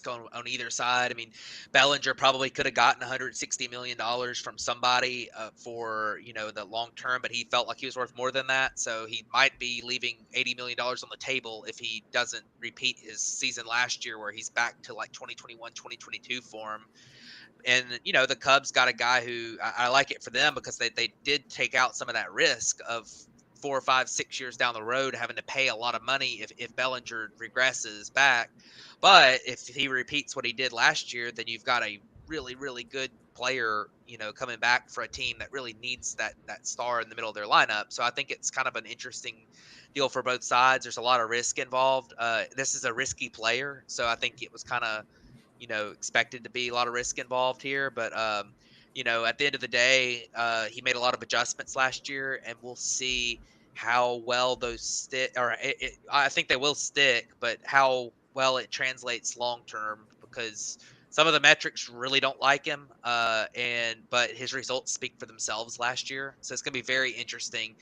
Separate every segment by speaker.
Speaker 1: risk on either side. I mean, Bellinger probably could have gotten $160 million from somebody for, the long term, but he felt like he was worth more than that. So he might be leaving $80 million on the table if he doesn't repeat his season last year where he's back to like 2021, 2022 form. And, the Cubs got a guy who I like it for them because they did take out some of that risk of 4 or 5, 6 years down the road having to pay a lot of money if Bellinger regresses back. But if he repeats what he did last year, then you've got a really, really good player, coming back for a team that really needs that star in the middle of their lineup. So I think it's kind of an interesting deal for both sides. There's a lot of risk involved. This is a risky player, so I think it was kind of expected to be a lot of risk involved here. But, at the end of the day, he made a lot of adjustments last year, and we'll see how well those stick. Or I think they will stick, but how well it translates long term because some of the metrics really don't like him. But his results speak for themselves last year, so it's going to be very interesting.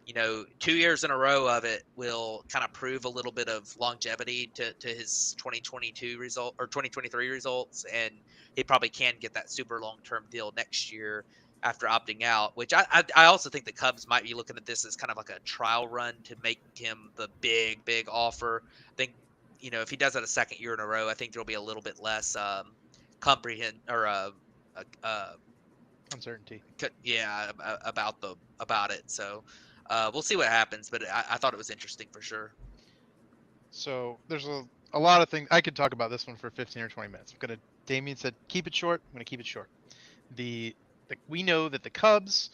Speaker 1: 2 years in a row of it will kind of prove a little bit of longevity to his 2022 result or 2023 results. And he probably can get that super long-term deal next year after opting out, which I also think the Cubs might be looking at this as kind of like a trial run to make him the big, big offer. I think, if he does it a second year in a row, I think there'll be a little bit less comprehend or uh,
Speaker 2: Uncertainty.
Speaker 1: yeah, about it. So we'll see what happens, but I thought it was interesting for sure.
Speaker 2: So there's a lot of things I could talk about this one for 15 or 20 minutes. Damien said keep it short. I'm gonna keep it short. The, we know that the Cubs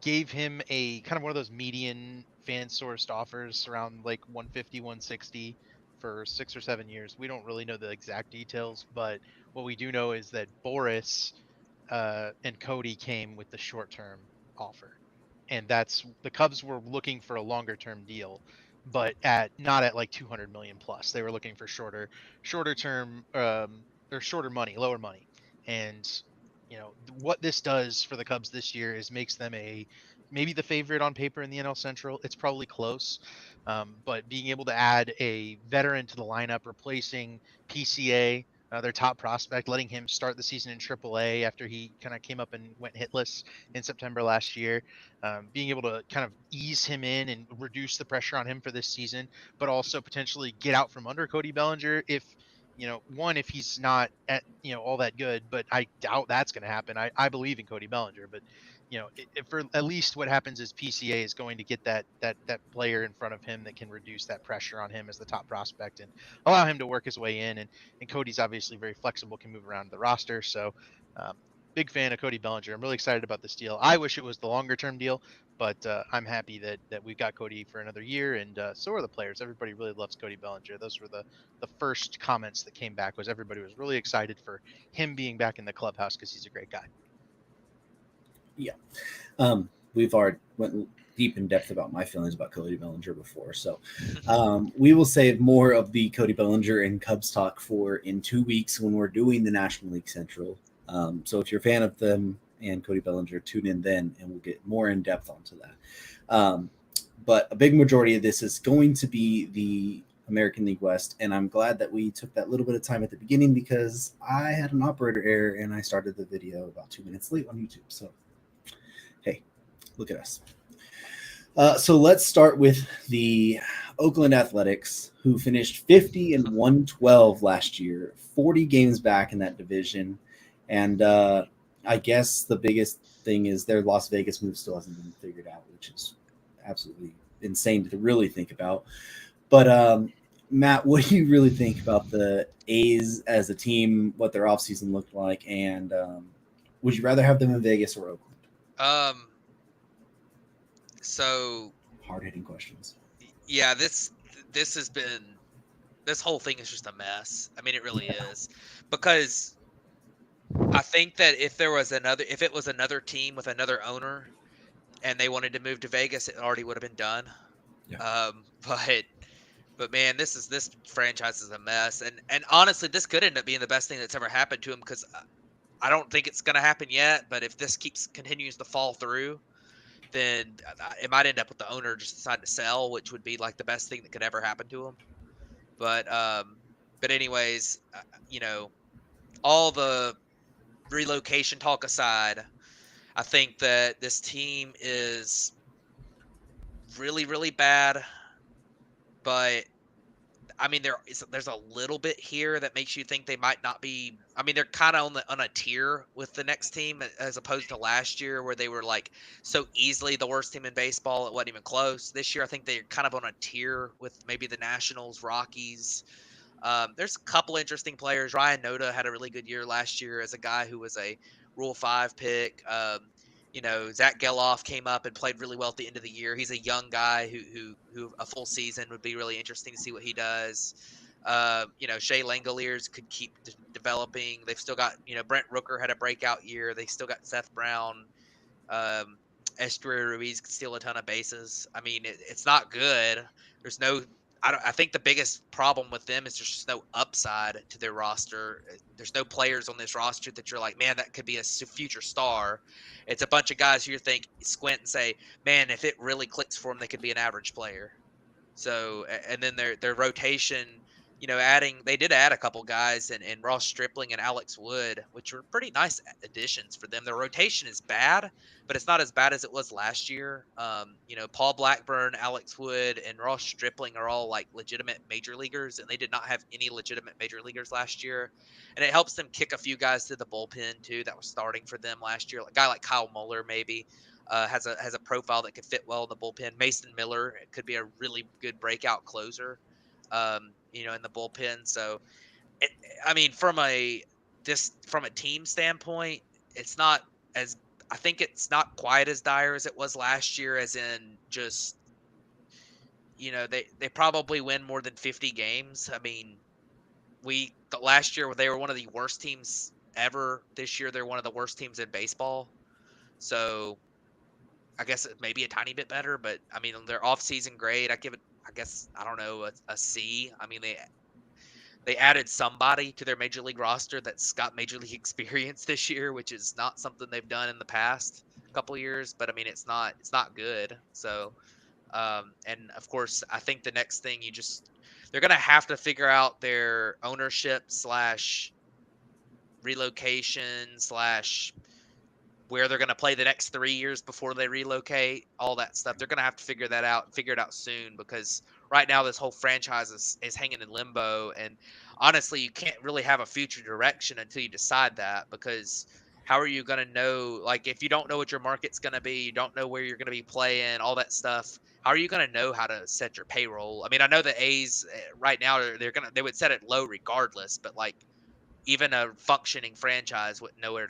Speaker 2: gave him a kind of one of those median fan sourced offers around like 150, 160 for 6 or 7 years. We don't really know the exact details, but what we do know is that Boris and Cody came with the short term offer. And that's the Cubs were looking for a longer term deal, but at not at like 200 million plus. They were looking for shorter term or shorter money, lower money. And what this does for the Cubs this year is makes them a maybe the favorite on paper in the NL Central. It's probably close, but being able to add a veteran to the lineup, replacing PCA, their top prospect, letting him start the season in AAA after he kind of came up and went hitless in September last year. Being able to kind of ease him in and reduce the pressure on him for this season, but also potentially get out from under Cody Bellinger if one, if he's not at, all that good, but I doubt that's going to happen. I believe in Cody Bellinger, but if for at least what happens is PCA is going to get that player in front of him that can reduce that pressure on him as the top prospect and allow him to work his way in. And Cody's obviously very flexible, can move around the roster. So, um, big fan of Cody Bellinger. I'm really excited about this deal. I wish it was the longer term deal, but I'm happy that we've got Cody for another year, and so are the players. Everybody really loves Cody Bellinger. Those were the first comments that came back. Was everybody was really excited for him being back in the clubhouse because he's a great guy.
Speaker 3: Yeah. We've already went deep in depth about my feelings about Cody Bellinger before, so we will save more of the Cody Bellinger and Cubs talk for in 2 weeks when we're doing the National League Central. So if you're a fan of them and Cody Bellinger, tune in then, and we'll get more in depth onto that. But a big majority of this is going to be the American League West, and I'm glad that we took that little bit of time at the beginning because I had an operator error and I started the video about 2 minutes late on YouTube. So hey, look at us. So let's start with the Oakland Athletics, who finished 50-112 last year, 40 games back in that division. And I guess the biggest thing is their Las Vegas move still hasn't been figured out, which is absolutely insane to really think about. But Matt, what do you really think about the A's as a team, what their offseason looked like, and would you rather have them in Vegas or Oakland?
Speaker 1: Um, so
Speaker 3: Hard-hitting questions.
Speaker 1: yeah, this has been this whole thing is just a mess. I mean, it really
Speaker 3: Yeah.
Speaker 1: is because I think that if it was another team with another owner and they wanted to move to Vegas, it already would have been done.
Speaker 3: Yeah.
Speaker 1: Um, but man, this franchise is a mess, and honestly, this could end up being the best thing that's ever happened to him because I don't think it's going to happen yet. But if this continues to fall through, then it might end up with the owner just deciding to sell, which would be like the best thing that could ever happen to him. But But anyways, you know, all the relocation talk aside, I think that this team is really, really bad. But I mean, there's a little bit here that makes you think they might not be. I mean, they're kind of on a tier with the next team as opposed to last year where they were like so easily the worst team in baseball. It wasn't even close. This year, I think they're kind of on a tier with maybe the Nationals, Rockies. There's a couple interesting players. Ryan Noda had a really good year last year as a guy who was a Rule 5 pick. You know, Zach Geloff came up and played really well at the end of the year. He's a young guy who a full season would be really interesting to see what he does. You know, Shea Langoliers could keep developing. They've still got, you know, Brent Rooker had a breakout year. They still got Seth Brown. Um, Estuary Ruiz could steal a ton of bases. I mean, it's not good. There's no. I think the biggest problem with them is there's just no upside to their roster. There's no players on this roster that you're like, man, that could be a future star. It's a bunch of guys who you think squint and say, man, if it really clicks for them, they could be an average player. So and then their rotation, you know, they did add a couple guys and Ross Stripling and Alex Wood, which were pretty nice additions for them. Their rotation is bad, but it's not as bad as it was last year. You know, Paul Blackburn, Alex Wood, and Ross Stripling are all like legitimate major leaguers, and they did not have any legitimate major leaguers last year. And it helps them kick a few guys to the bullpen too that was starting for them last year. A guy like Kyle Muller maybe has a profile that could fit well in the bullpen. Mason Miller could be a really good breakout closer, you know, in the bullpen. So, it, I mean, from a team standpoint, it's not as I think it's not quite as dire as it was last year. As in, just you know, they probably win more than 50 games. I mean, last year they were one of the worst teams ever. This year they're one of the worst teams in baseball. So I guess it may be a tiny bit better, but I mean their off-season grade, I give it, I guess I don't know, a C. I mean they added somebody to their major league roster that's got major league experience this year, which is not something they've done in the past couple years. But I mean it's not good. So and of course I think the next thing they're gonna have to figure out their ownership slash relocation slash where they're going to play the next 3 years before they relocate, all that stuff. They're going to have to figure that out and figure it out soon because right now this whole franchise is hanging in limbo. And honestly, you can't really have a future direction until you decide that because how are you going to know? Like, if you don't know what your market's going to be, you don't know where you're going to be playing, all that stuff. How are you going to know how to set your payroll? I mean, I know the A's right now they would set it low regardless, but like even a functioning franchise wouldn't know where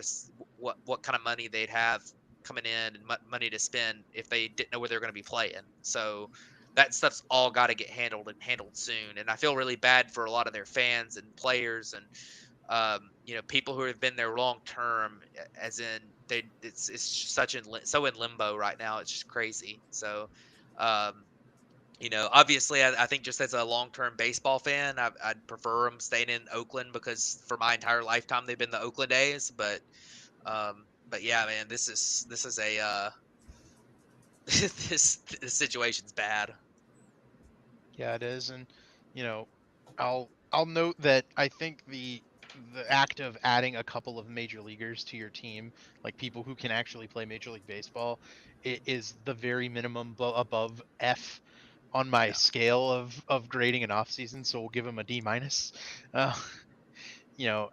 Speaker 1: what kind of money they'd have coming in and money to spend if they didn't know where they're going to be playing. So that stuff's all got to get handled and handled soon. And I feel really bad for a lot of their fans and players and you know, people who have been there long term, as in it's so in limbo right now. It's just crazy. So um, you know, obviously, I think just as a long-term baseball fan, I'd prefer them staying in Oakland because for my entire lifetime they've been the Oakland A's. But yeah, man, this is a this situation's bad.
Speaker 2: Yeah, it is, and you know, I'll note that I think the act of adding a couple of major leaguers to your team, like people who can actually play Major League Baseball, is the very minimum above F on my
Speaker 1: Yeah,
Speaker 2: scale of grading an off season. So we'll give him a D minus. Uh, you know,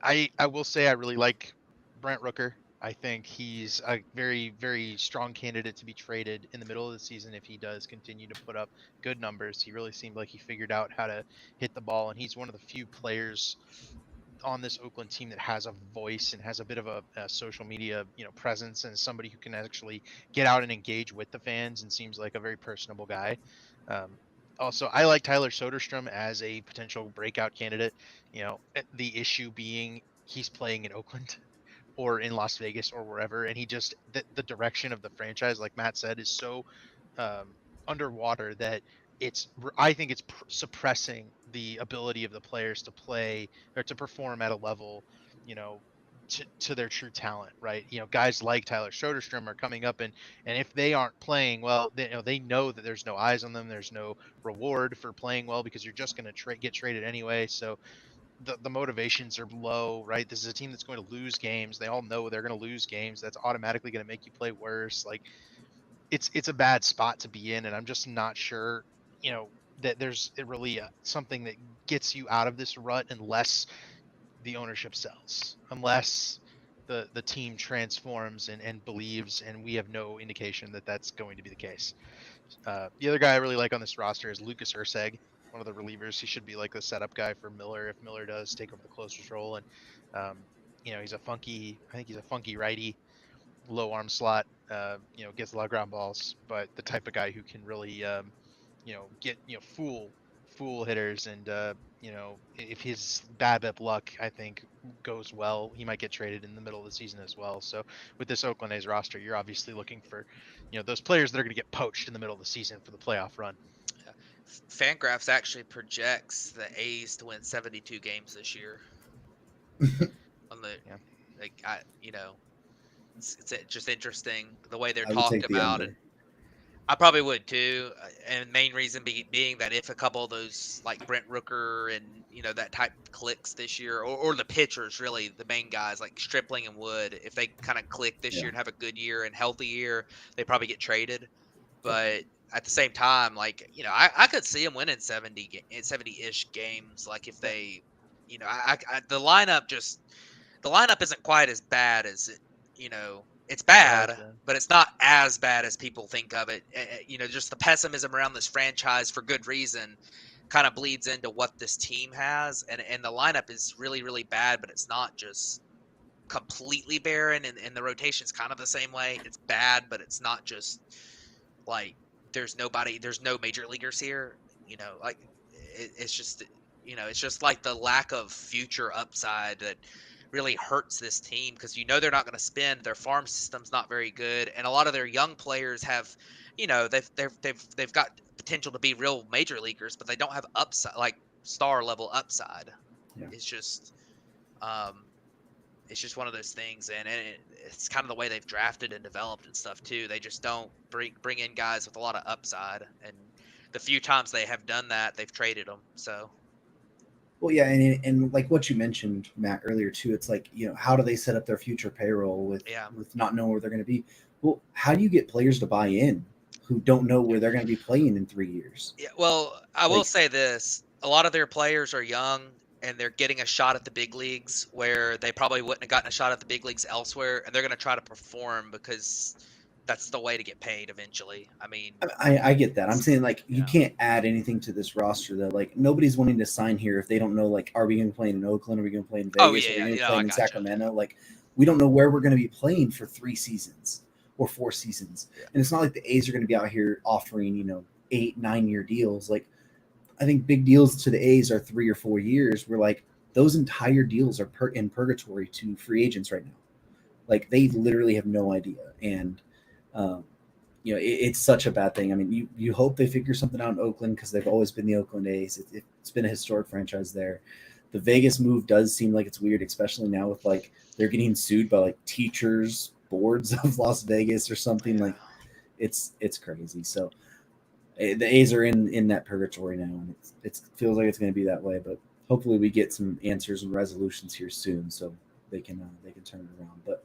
Speaker 2: I will say I really like Brent Rooker. I think he's a very, very strong candidate to be traded in the middle of the season if he does continue to put up good numbers. He really seemed like he figured out how to hit the ball, and he's one of the few players on this Oakland team that has a voice and has a bit of a social media, presence, and somebody who can actually get out and engage with the fans and seems like a very personable guy. Um, Also, I like Tyler Soderstrom as a potential breakout candidate. The issue being he's playing in Oakland or in Las Vegas or wherever, and he just the direction of the franchise, like Matt said, is so um, underwater that I think it's suppressing the ability of the players to play or to perform at a level, you know, to their true talent, right? Guys like Tyler Soderstrom are coming up, and if they aren't playing well, they know that there's no eyes on them. There's no reward for playing well because you're just going to get traded anyway. So the motivations are low, right? This is a team that's going to lose games. They all know they're going to lose games. That's automatically going to make you play worse. Like it's a bad spot to be in, and I'm just not sure, that there's really something that gets you out of this rut unless the ownership sells, unless the team transforms and believes, and we have no indication that that's going to be the case. The other guy I really like on this roster is Lucas Urseg, one of the relievers. He should be like the setup guy for Miller if Miller does take over the closer's role. And I think he's a funky righty, low arm slot. Gets a lot of ground balls, but the type of guy who can really, get fool hitters. And if his BABIP luck, I think, goes well, he might get traded in the middle of the season as well. So with this Oakland A's roster, you're obviously looking for, those players that are going to get poached in the middle of the season for the playoff run.
Speaker 1: Yeah. Fangraphs actually projects the A's to win 72 games this year. On the,
Speaker 2: Yeah.
Speaker 1: it's just interesting the way they're
Speaker 3: I would
Speaker 1: talked
Speaker 3: take the
Speaker 1: about
Speaker 3: under.
Speaker 1: it. I probably would too, and main reason being that if a couple of those like Brent Rooker and that type clicks this year, or the pitchers, really the main guys like Stripling and Wood, if they kind of click this year and have a good year and healthy year, they probably get traded. But at the same time, like I could see them winning 70-ish games. Like if they, the lineup isn't quite as bad as it, it's bad, but it's not as bad as people think of it. Just the pessimism around this franchise for good reason kind of bleeds into what this team has. And the lineup is really, really bad, but it's not just completely barren. And the rotation's kind of the same way. It's bad, but it's not just like there's no major leaguers here. It's just, it's just like the lack of future upside that really hurts this team because they're not going to spend. Their farm system's not very good, and a lot of their young players have, they've got potential to be real major leaguers, but they don't have upside, like star level upside.
Speaker 3: Yeah.
Speaker 1: It's just one of those things, and it's kind of the way they've drafted and developed and stuff too. They just don't bring in guys with a lot of upside, and the few times they have done that, they've traded them. So.
Speaker 3: Well, yeah, and like what you mentioned, Matt, earlier too, it's like, how do they set up their future payroll with not knowing where they're going to be? Well, how do you get players to buy in who don't know where they're going to be playing in 3 years?
Speaker 1: Yeah, well, I will say this. A lot of their players are young, and they're getting a shot at the big leagues where they probably wouldn't have gotten a shot at the big leagues elsewhere, and they're going to try to perform because that's the way to get paid eventually. I mean,
Speaker 3: I get that. I'm saying, like, you can't add anything to this roster though. Like, nobody's wanting to sign here if they don't know, like, are we going to play in Oakland? Are we going to play in Vegas? Are we going to play in Sacramento? Like, we don't know where we're going to be playing for 3 seasons or 4 seasons. Yeah. And it's not like the A's are going to be out here offering, 8-9 year deals. Like, I think big deals to the A's are 3 or 4 years. Where, like, those entire deals are in purgatory to free agents right now. Like, they literally have no idea. And it's such a bad thing. I mean, you hope they figure something out in Oakland because they've always been the Oakland A's. It's been a historic franchise there. The Vegas move does seem like it's weird, especially now with, like, they're getting sued by, like, teachers boards of Las Vegas or something. Like, it's crazy. So the A's are in that purgatory now, and it feels like it's going to be that way. But hopefully we get some answers and resolutions here soon, so they can turn it around. But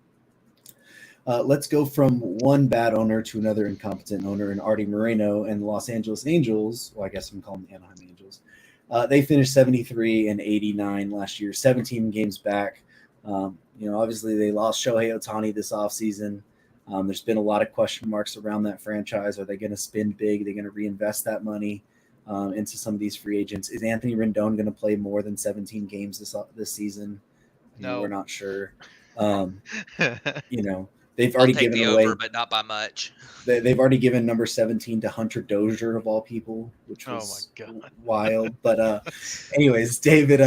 Speaker 3: let's go from one bad owner to another incompetent owner in Artie Moreno and the Los Angeles Angels. Well, I guess I'm calling the Anaheim Angels. They finished 73-89 last year, 17 games back. Obviously they lost Shohei Ohtani this offseason. There's been a lot of question marks around that franchise. Are they going to spend big? Are they going to reinvest that money into some of these free agents? Is Anthony Rendon going to play more than 17 games this season?
Speaker 2: No,
Speaker 3: we're not sure. They've already given
Speaker 1: the
Speaker 3: away,
Speaker 1: over, but not by much.
Speaker 3: They've already given number 17 to Hunter Dozier of all people, which was wild. But anyways, David,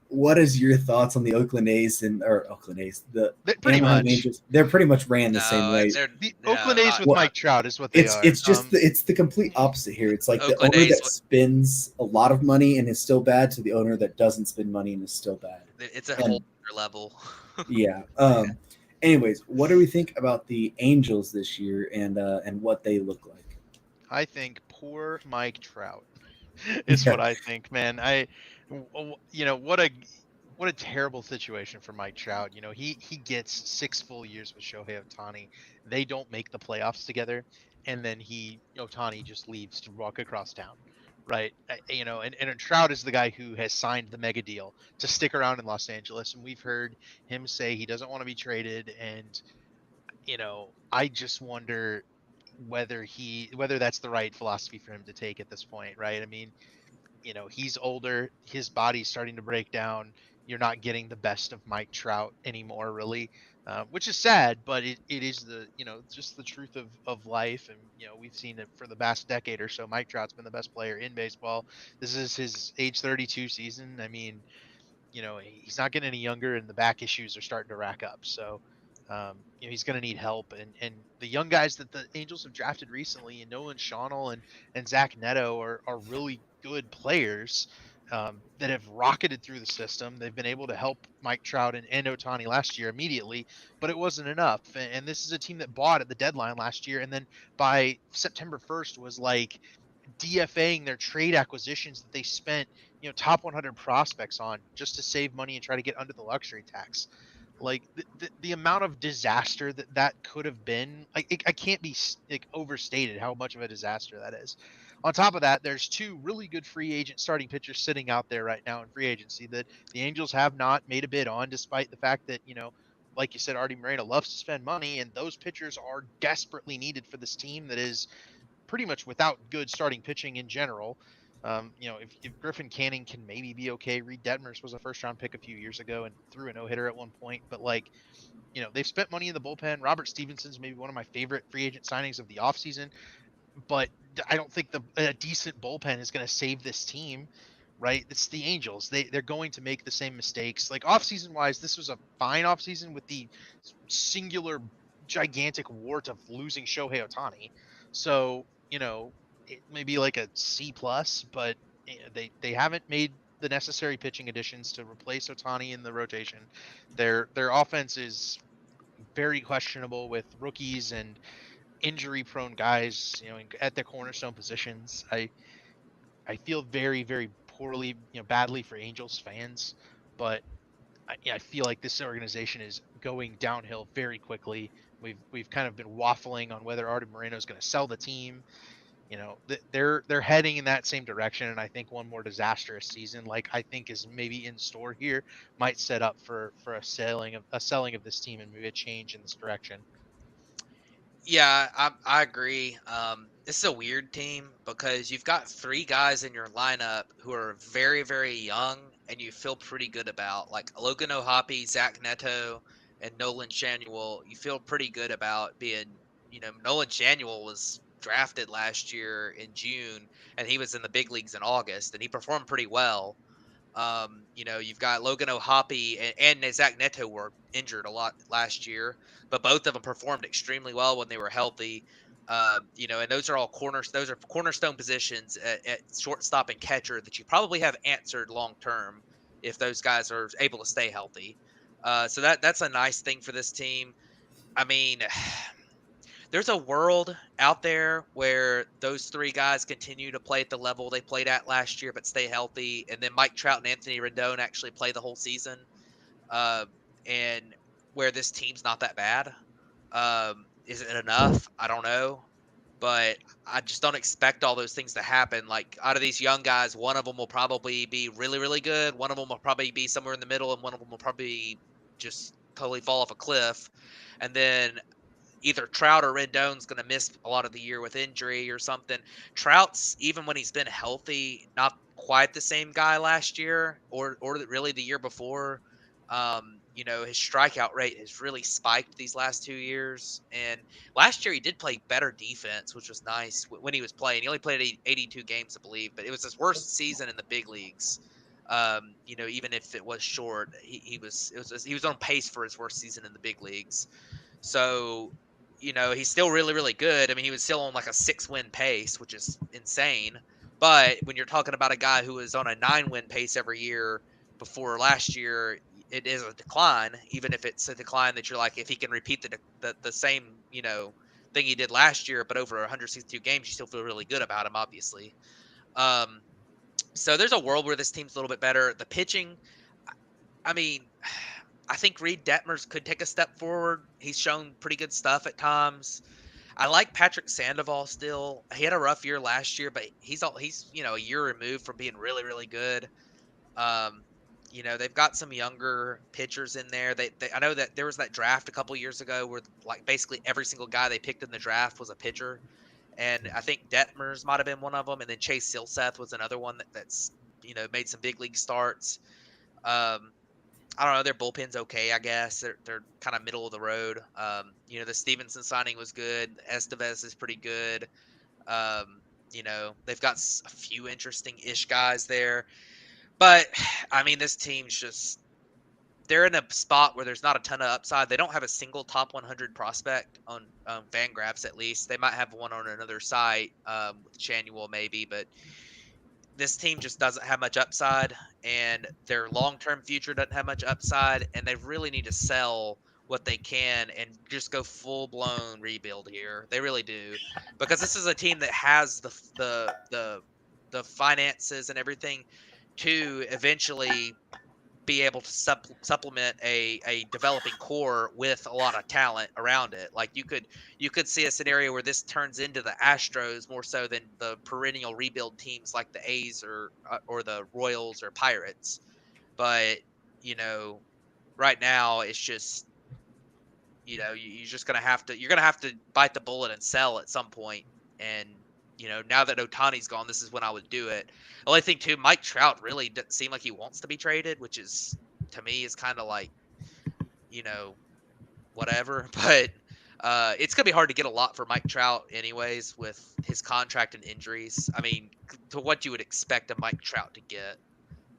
Speaker 3: what is your thoughts on the Oakland A's the Anaheim Angels? They're pretty much ran the same way.
Speaker 2: The Oakland A's with Mike Trout is what they are.
Speaker 3: It's just it's the complete opposite here. It's like the owner that spends a lot of money and is still bad to the owner that doesn't spend money and is still bad.
Speaker 1: It's a whole
Speaker 3: And
Speaker 1: other level.
Speaker 3: yeah. Anyways, what do we think about the Angels this year and what they look like?
Speaker 2: I think poor Mike Trout is
Speaker 3: Yeah.
Speaker 2: what I think, man. What a terrible situation for Mike Trout. He gets 6 full years with Shohei Ohtani. They don't make the playoffs together, and then Ohtani just leaves to walk across town, right? And Trout is the guy who has signed the mega deal to stick around in Los Angeles, and we've heard him say he doesn't want to be traded, and I just wonder whether that's the right philosophy for him to take at this point, right? I mean, he's older, his body's starting to break down. You're not getting the best of Mike Trout anymore, really, which is sad, but it is just the truth of life. And, we've seen it for the past decade or so. Mike Trout's been the best player in baseball. This is his age 32 season. I mean, he's not getting any younger, and the back issues are starting to rack up. So, he's going to need help. And the young guys that the Angels have drafted recently, and Nolan Schonel and Zach Neto, are really good players that have rocketed through the system. They've been able to help Mike Trout and Otani last year immediately, but it wasn't enough. And this is a team that bought at the deadline last year, and then by September 1st was like DFAing their trade acquisitions that they spent, top 100 prospects on just to save money and try to get under the luxury tax. Like the amount of disaster that could have been, like I can't be like overstated how much of a disaster that is. On top of that, there's two really good free agent starting pitchers sitting out there right now in free agency that the Angels have not made a bid on, despite the fact that, like you said, Artie Moreno loves to spend money, and those pitchers are desperately needed for this team that is pretty much without good starting pitching in general. If Griffin Canning can maybe be okay, Reed Detmers was a first round pick a few years ago and threw a no hitter at one point. But they've spent money in the bullpen. Robert Stevenson's maybe one of my favorite free agent signings of the offseason, but I don't think a decent bullpen is going to save this team. Right, it's the Angels. They're going to make the same mistakes. Like offseason wise, this was a fine offseason with the singular gigantic wart of losing Shohei Ohtani. So, it may be like a C plus, but they haven't made the necessary pitching additions to replace Ohtani in the rotation. Their offense is very questionable with rookies and injury prone guys, at their cornerstone positions. I feel very, very poorly, badly for Angels fans, but I feel like this organization is going downhill very quickly. We've kind of been waffling on whether Artie Moreno is going to sell the team. They're heading in that same direction, and I think one more disastrous season, like I think is maybe in store here, might set up for a selling of this team and maybe a change in this direction.
Speaker 1: Yeah, I agree. This is a weird team because you've got three guys in your lineup who are very, very young, and you feel pretty good about, like Logan O'Hoppe, Zach Neto, and Nolan Shanuel. You feel pretty good about being, Nolan Shanuel was drafted last year in June, and he was in the big leagues in August, and he performed pretty well. You've got Logan O'Hoppe and Zach Neto were injured a lot last year, but both of them performed extremely well when they were healthy. And those are cornerstone positions at shortstop and catcher that you probably have answered long term if those guys are able to stay healthy. So that's a nice thing for this team. I mean, there's a world out there where those three guys continue to play at the level they played at last year, but stay healthy, and then Mike Trout and Anthony Rendon actually play the whole season, um, and where this team's not that bad. Is it enough? I don't know, but I just don't expect all those things to happen. Like out of these young guys, one of them will probably be really, really good. One of them will probably be somewhere in the middle, and one of them will probably just totally fall off a cliff. And then either Trout or Rendon's going to miss a lot of the year with injury or something. Trout's, even when he's been healthy, not quite the same guy last year or really the year before. His strikeout rate has really spiked these last 2 years. And last year he did play better defense, which was nice when he was playing. He only played 82 games, I believe, but it was his worst season in the big leagues. Even if it was short, he was on pace for his worst season in the big leagues. So, he's still really, really good. I mean, he was still on like a 6-win pace, which is insane. But when you're talking about a guy who was on a 9-win pace every year before last year, it is a decline, even if it's a decline that you're like, if he can repeat the same, thing he did last year, but over 162 games, you still feel really good about him, obviously. Um, so there's a world where this team's a little bit better. The pitching, I mean, I think Reed Detmers could take a step forward. He's shown pretty good stuff at times. I like Patrick Sandoval still. He had a rough year last year, but he's a year removed from being really really good. Um, they've got some younger pitchers in there. I know that there was that draft a couple years ago where like basically every single guy they picked in the draft was a pitcher, and I think Detmers might have been one of them, and then Chase Silseth was another one that's made some big league starts. Um, I don't know. Their bullpen's okay, I guess. They're kind of middle of the road. The Stevenson signing was good. Estevez is pretty good. They've got a few interesting-ish guys there. But I mean, this team's just they're in a spot where there's not a ton of upside. They don't have a single top 100 prospect on Fangraphs, at least. They might have one on another site with Chanuel maybe, but this team just doesn't have much upside, and their long-term future doesn't have much upside, and they really need to sell what they can and just go full-blown rebuild here. They really do, because this is a team that has the finances and everything to eventually be able to supplement a developing core with a lot of talent around it. Like you could see a scenario where this turns into the Astros more so than the perennial rebuild teams like the A's or the Royals or Pirates. But you know, right now it's just you're just gonna have to bite the bullet and sell at some point. And now that Otani's gone, this is when I would do it. The only thing too, Mike Trout really doesn't seem like he wants to be traded, which is to me is kind of like you know whatever. But it's gonna be hard to get a lot for Mike Trout anyways with his contract and injuries. I mean, to what you would expect a Mike Trout to get.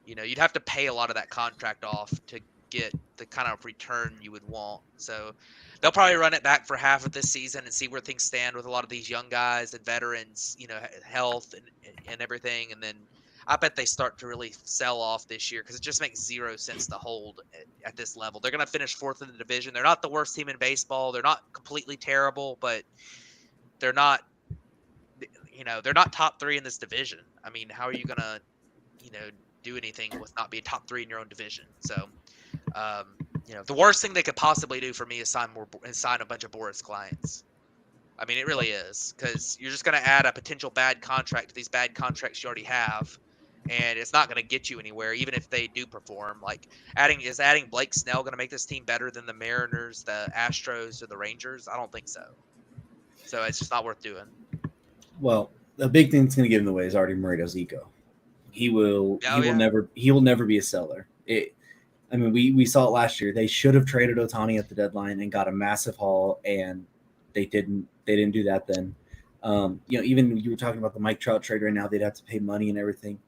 Speaker 1: You'd have to pay a lot of that contract off to get the kind of return you would want. So they'll probably run it back for half of this season and see where things stand with a lot of these young guys and veterans, health and everything. And then I bet they start to really sell off this year because it just makes zero sense to hold at this level. They're going to finish fourth in the division. They're not the worst team in baseball. They're not completely terrible, but they're not, they're not top three in this division. I mean, how are you going to, you know, do anything with not being top three in your own division? So, the worst thing they could possibly do for me is sign a bunch of Boris clients. I mean, it really is, because you're just going to add a potential bad contract to these bad contracts you already have, and it's not going to get you anywhere, even if they do perform. Like, adding Blake Snell going to make this team better than the Mariners, the Astros, or the Rangers? I don't think so. So it's just not worth doing.
Speaker 3: Well, the big thing that's going to get in the way is Artie Moreno's ego. He will never be a seller. We saw it last year. They should have traded Otani at the deadline and got a massive haul, and they didn't do that then. Even you were talking about the Mike Trout trade right now, they'd have to pay money and everything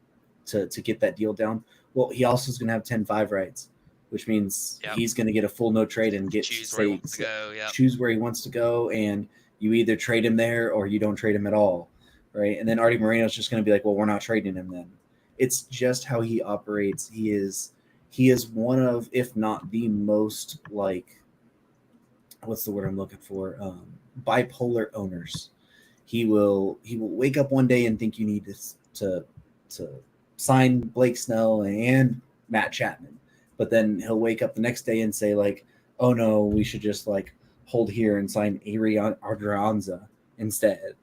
Speaker 3: to get that deal down. Well, he also is going to have 10-5 rights, which means he's going to get a full no trade and choose where he wants to go, and you either trade him there or you don't trade him at all, right? And then Artie Moreno's just going to be like, well, we're not trading him then. It's just how he operates. He is one of, if not the most, like, what's the word I'm looking for? Bipolar owners. He will wake up one day and think you need to sign Blake Snell and Matt Chapman, but then he'll wake up the next day and say like, oh no, we should just like hold here and sign Arian Ardraanza instead.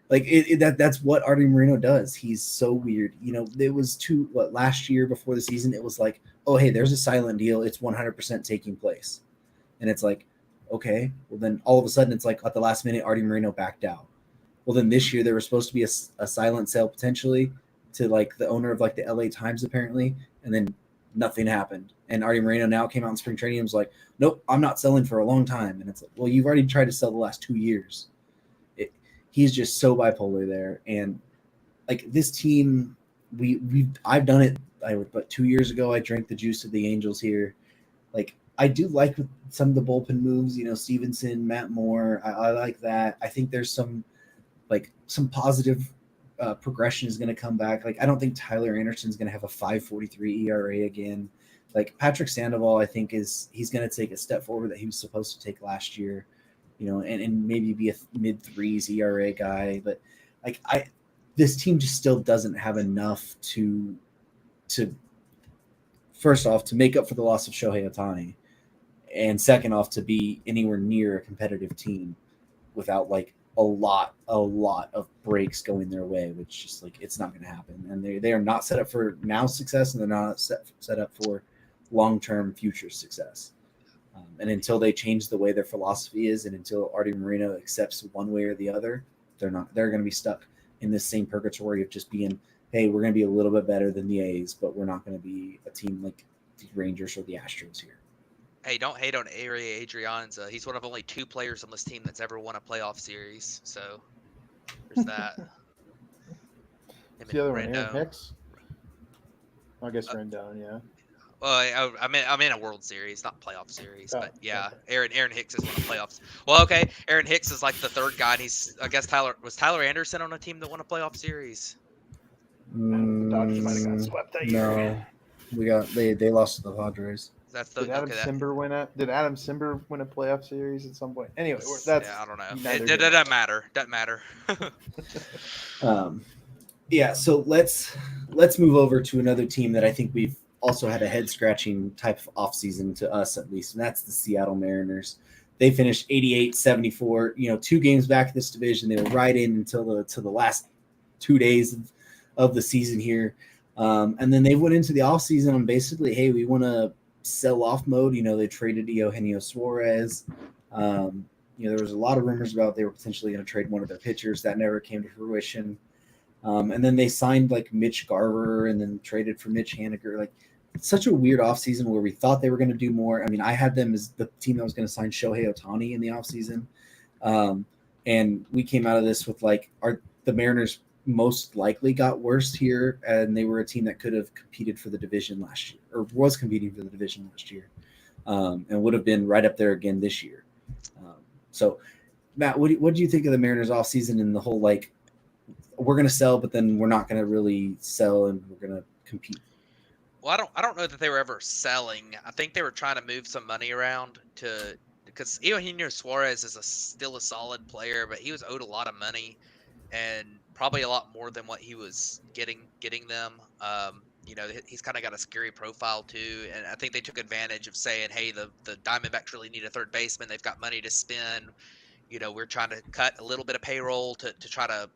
Speaker 3: That's what Artie Moreno does. He's so weird. It was last year before the season, it was like, oh, hey, there's a silent deal. It's 100% taking place. And it's like, okay, well then all of a sudden it's like at the last minute, Artie Moreno backed out. Well, then this year there was supposed to be a silent sale potentially to like the owner of like the LA Times apparently. And then nothing happened. And Artie Moreno now came out in spring training and was like, nope, I'm not selling for a long time. And it's like, well, you've already tried to sell the last 2 years. He's just so bipolar there. And like this team, I've done it. But 2 years ago, I drank the juice of the Angels here. Like I do like some of the bullpen moves, Stevenson, Matt Moore. I like that. I think there's some positive progression is going to come back. Like I don't think Tyler Anderson's going to have a 5.43 ERA again. Like Patrick Sandoval, I think he's going to take a step forward that he was supposed to take last year, and maybe be a mid threes ERA guy. But like this team just still doesn't have enough to first off to make up for the loss of Shohei Ohtani, and second off to be anywhere near a competitive team without like a lot of breaks going their way, which just like it's not going to happen. And they are not set up for now success, and they're not set up for long term future success. And until they change the way their philosophy is, and until Artie Moreno accepts one way or the other, they're going to be stuck in this same purgatory of just being, hey, we're going to be a little bit better than the A's, but we're not going to be a team like the Rangers or the Astros here.
Speaker 1: Hey, don't hate on Adrianza. He's one of only 2 players on this team that's ever won a playoff series. So there's that. Him
Speaker 4: The other one,
Speaker 1: and
Speaker 4: Aaron
Speaker 1: Rendon.
Speaker 4: Hicks. I guess
Speaker 1: Uh,
Speaker 4: Rendon, yeah.
Speaker 1: Well, I'm in a World Series, not playoff series,
Speaker 4: Oh,
Speaker 1: but yeah,
Speaker 4: okay.
Speaker 1: Aaron Hicks is one of playoffs. Well, okay, Aaron Hicks is like the 3rd guy, and I guess Tyler Anderson on a team that won a playoff series.
Speaker 4: The Dodgers might have got swept that year.
Speaker 3: No, they lost to the Padres.
Speaker 1: That's the
Speaker 4: Did Adam
Speaker 1: okay. That,
Speaker 4: Simber win a playoff series at some point? Anyway,
Speaker 1: yeah,
Speaker 4: that's
Speaker 1: I don't know.
Speaker 4: neither
Speaker 1: It
Speaker 4: here nor
Speaker 1: doesn't matter. Doesn't matter.
Speaker 3: Yeah, so let's move over to another team that I think we've also had a head scratching type of offseason to us at least, and that's the Seattle Mariners. They finished 88-74, 2 games back in this division. They were right in until the last 2 days of the season here. And then they went into the offseason on basically, hey, we want to sell off mode. They traded Eugenio Suarez. There was a lot of rumors about they were potentially going to trade one of their pitchers. That never came to fruition. And then they signed like Mitch Garver and then traded for Mitch Haniger. Like such a weird offseason where we thought they were going to do more. I mean, I had them as the team that was going to sign Shohei Ohtani in the offseason. And we came out of this with like the Mariners most likely got worse here, and they were a team that could have competed for the division last year, or was competing for the division last year, and would have been right up there again this year. So, Matt, what do you think of the Mariners offseason and the whole like we're going to sell, but then we're not going to really sell, and we're going to compete?
Speaker 1: Well, I don't know that they were ever selling. I think they were trying to move some money around because Eugenio Suarez is still a solid player, but he was owed a lot of money, and probably a lot more than what he was getting them. He's kind of got a scary profile too, and I think they took advantage of saying, hey, the Diamondbacks really need a third baseman. They've got money to spend. We're trying to cut a little bit of payroll to try to,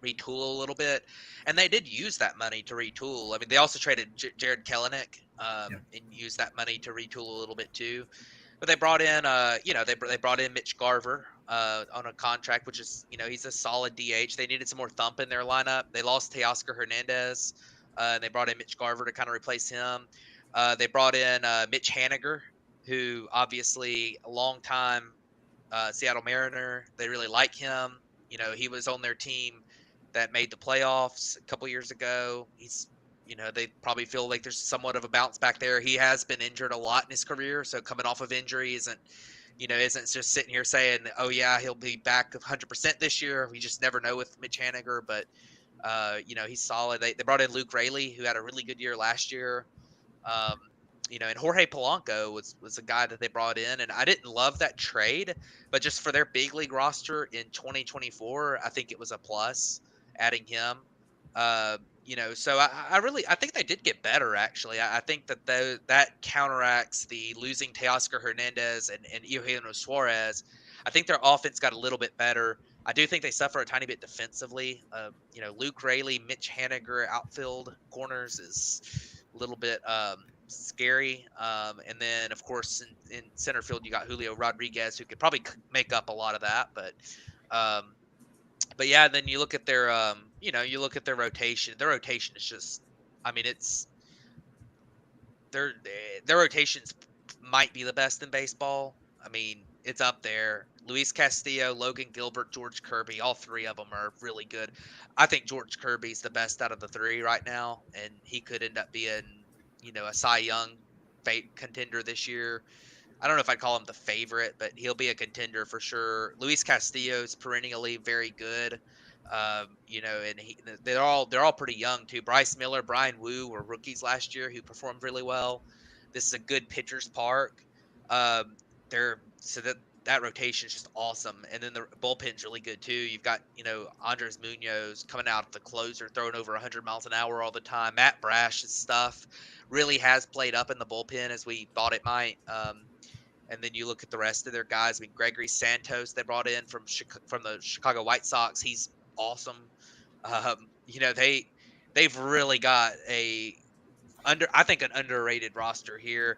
Speaker 1: retool a little bit. And they did use that money to retool. I mean, they also traded Jared Kelenic and used that money to retool a little bit too. But they brought in, they brought in Mitch Garver on a contract, which is, he's a solid DH. They needed some more thump in their lineup. They lost Teoscar Hernandez, and they brought in Mitch Garver to kind of replace him. They brought in Mitch Haniger, who obviously a long time Seattle Mariner. They really like him. He was on their team that made the playoffs a couple years ago. They probably feel like there's somewhat of a bounce back there. He has been injured a lot in his career, so coming off of injury isn't just sitting here saying, oh yeah, he'll be back 100% this year. We just never know with Mitch Haniger, but he's solid. They brought in Luke Raley, who had a really good year last year. Um, and Jorge Polanco was a guy that they brought in, and I didn't love that trade, but just for their big league roster in 2024, I think it was a plus adding him. So I think they did get better actually. I think that counteracts the losing Teoscar Hernandez and Eugenio Suarez. I think their offense got a little bit better. I do think they suffer a tiny bit defensively. Luke Raley, Mitch Haniger, outfield corners is a little bit scary. And then, of course, in center field, you got Julio Rodriguez, who could probably make up a lot of that. But yeah, then you look at their, you look at their rotation. Their rotation is just, I mean, it's their rotations might be the best in baseball. I mean, it's up there. Luis Castillo, Logan Gilbert, George Kirby, all 3 of them are really good. I think George Kirby's the best out of the 3 right now, and he could end up being, a Cy Young contender this year. I don't know if I'd call him the favorite, but he'll be a contender for sure. Luis Castillo's perennially very good. And they're all pretty young too. Bryce Miller, Brian Wu were rookies last year who performed really well. This is a good pitcher's park. They're so that rotation is just awesome, and then the bullpen's really good too. You've got Andres Munoz coming out the closer, throwing over 100 miles an hour all the time. Matt Brash's stuff really has played up in the bullpen as we thought it might. And then you look at the rest of their guys. I mean, Gregory Santos they brought in from the Chicago White Sox. He's awesome. They've really got I think an underrated roster here.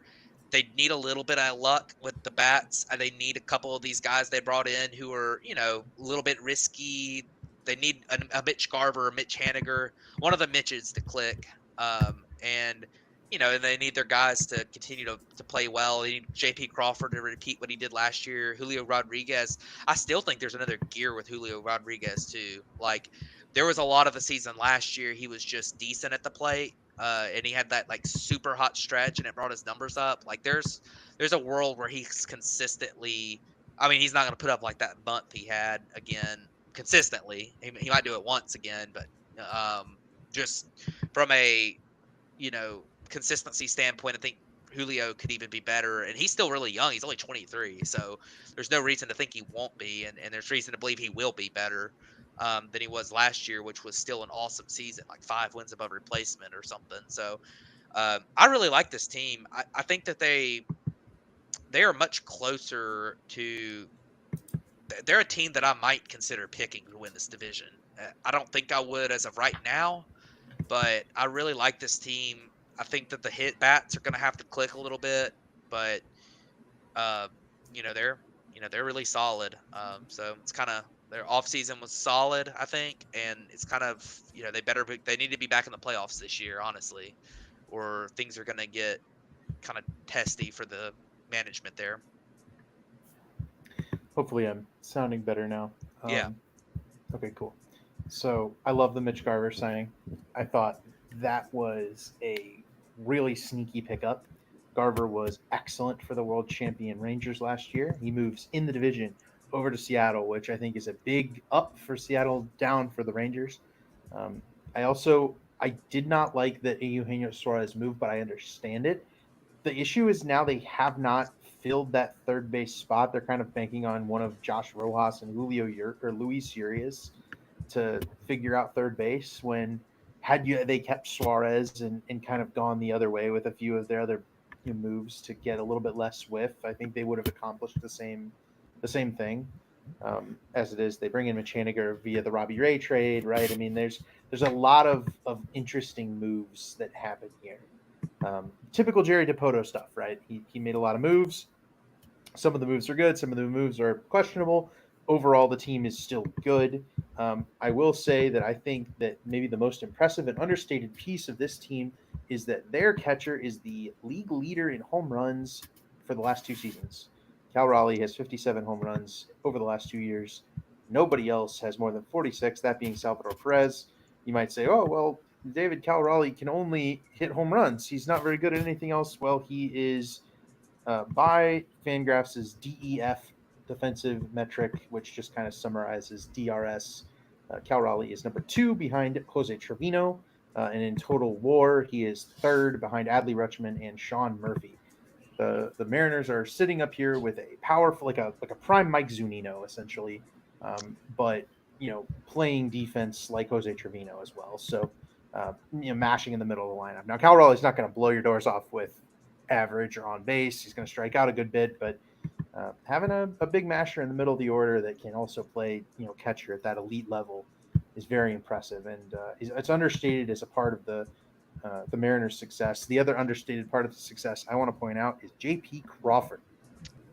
Speaker 1: They need a little bit of luck with the bats. They need a couple of these guys they brought in who are, a little bit risky. They need a Mitch Garver, a Mitch Haniger, one of the Mitches to click. And they need their guys to continue to play well. They need J.P. Crawford to repeat what he did last year. Julio Rodriguez. I still think there's another gear with Julio Rodriguez too. Like there was a lot of the season last year he was just decent at the plate. And he had that like super hot stretch and it brought his numbers up. Like there's a world where he's consistently. I mean, he's not going to put up like that month he had again consistently. He might do it once again, but just from a consistency standpoint, I think Julio could even be better. And he's still really young. He's only 23, so there's no reason to think he won't be, and there's reason to believe he will be better than he was last year, which was still an awesome season, like 5 wins above replacement or something. So I really like this team. I think that they are much closer to. They're a team that I might consider picking to win this division. I don't think I would as of right now, but I really like this team. I think that the hit bats are going to have to click a little bit, but uh, they're really solid. So it's kind of their offseason was solid, I think, and it's kind of they need to be back in the playoffs this year, honestly, or things are going to get kind of testy for the management there.
Speaker 5: Hopefully, I'm sounding better now.
Speaker 1: Yeah.
Speaker 5: Okay, cool. So I love the Mitch Garver signing. I thought that was a really sneaky pickup. Garver was excellent for the world champion Rangers last year. He moves in the division over to Seattle, which I think is a big up for Seattle, down for the Rangers. Um, I did not like the Eugenio Suarez move, but I understand it. The issue is now they have not filled that third base spot. They're kind of banking on one of Josh Rojas and or Luis Urias to figure out third base. When they kept Suarez and kind of gone the other way with a few of their other moves to get a little bit less whiff, I think they would have accomplished the same thing. As it is, they bring in Mechaniger via the Robbie Ray trade, right? I mean, there's a lot of interesting moves that happen here. Typical Jerry Dipoto stuff, right? He made a lot of moves. Some of the moves are good. Some of the moves are questionable. Overall, the team is still good. I will say that I think that maybe the most impressive and understated piece of this team is that their catcher is the league leader in home runs for the last 2 seasons. Cal Raleigh has 57 home runs over the last 2 years. Nobody else has more than 46, that being Salvador Perez. You might say, oh, well, David Cal Raleigh can only hit home runs. He's not very good at anything else. Well, he is by Fangraphs' DEF defensive metric, which just kind of summarizes DRS. Cal Raleigh is number 2 behind Jose Trevino, and in total WAR, he is 3rd behind Adley Rutschman and Sean Murphy. The Mariners are sitting up here with a powerful, like a prime Mike Zunino, essentially, but playing defense like Jose Trevino as well. So mashing in the middle of the lineup. Now, Cal Raleigh's not going to blow your doors off with average or on base. He's going to strike out a good bit, but having a big masher in the middle of the order that can also play catcher at that elite level is very impressive, and it's understated as a part of the Mariners' success. The other understated part of the success I want to point out is J.P. Crawford,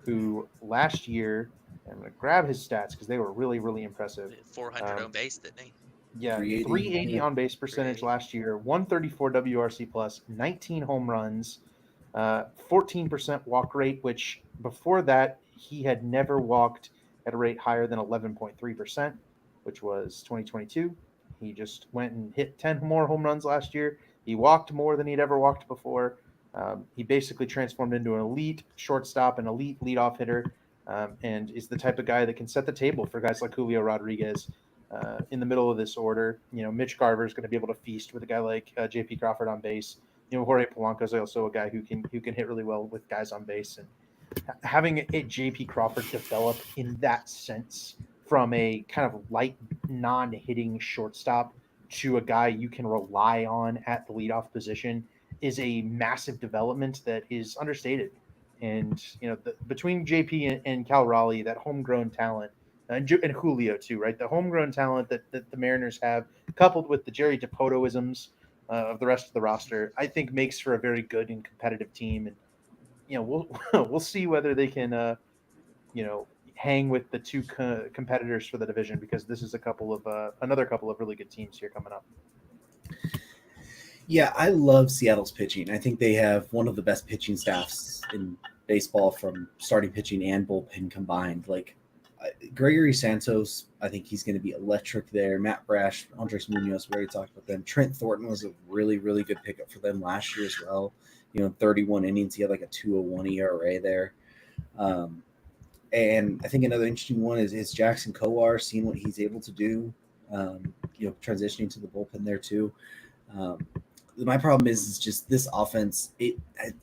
Speaker 5: who last year, I'm going to grab his stats because they were really, really impressive.
Speaker 1: 400 on base, didn't he?
Speaker 5: Yeah, 380 on base percentage last year, 134 WRC plus, 19 home runs, 14% walk rate, which before that he had never walked at a rate higher than 11.3%, which was 2022. He just went and hit 10 more home runs last year. He walked more than he'd ever walked before. He basically transformed into an elite shortstop, an elite leadoff hitter, and is the type of guy that can set the table for guys like Julio Rodriguez. In the middle of this order, Mitch Garver is going to be able to feast with a guy like J.P. Crawford on base. Jorge Polanco is also a guy who can hit really well with guys on base, and having a JP Crawford develop in that sense from a kind of light non-hitting shortstop to a guy you can rely on at the leadoff position is a massive development that is understated. And between JP and Cal Raleigh, that homegrown talent, and Julio too, right? The homegrown talent that the Mariners have, coupled with the Jerry Depotoisms of the rest of the roster, I think makes for a very good and competitive team. And we'll we'll see whether they can hang with the two competitors for the division, because this is another couple of really good teams here coming up.
Speaker 3: Yeah, I love Seattle's pitching. I think they have one of the best pitching staffs in baseball, from starting pitching and bullpen combined. Like Gregory Santos, I think he's going to be electric there. Matt Brash, Andres Munoz, we already talked about them. Trent Thornton was a really, really good pickup for them last year as well. 31 innings, he had like a 2.01 ERA there. And I think another interesting one is Jackson Kowar, seeing what he's able to do, transitioning to the bullpen there too. My problem is just this offense.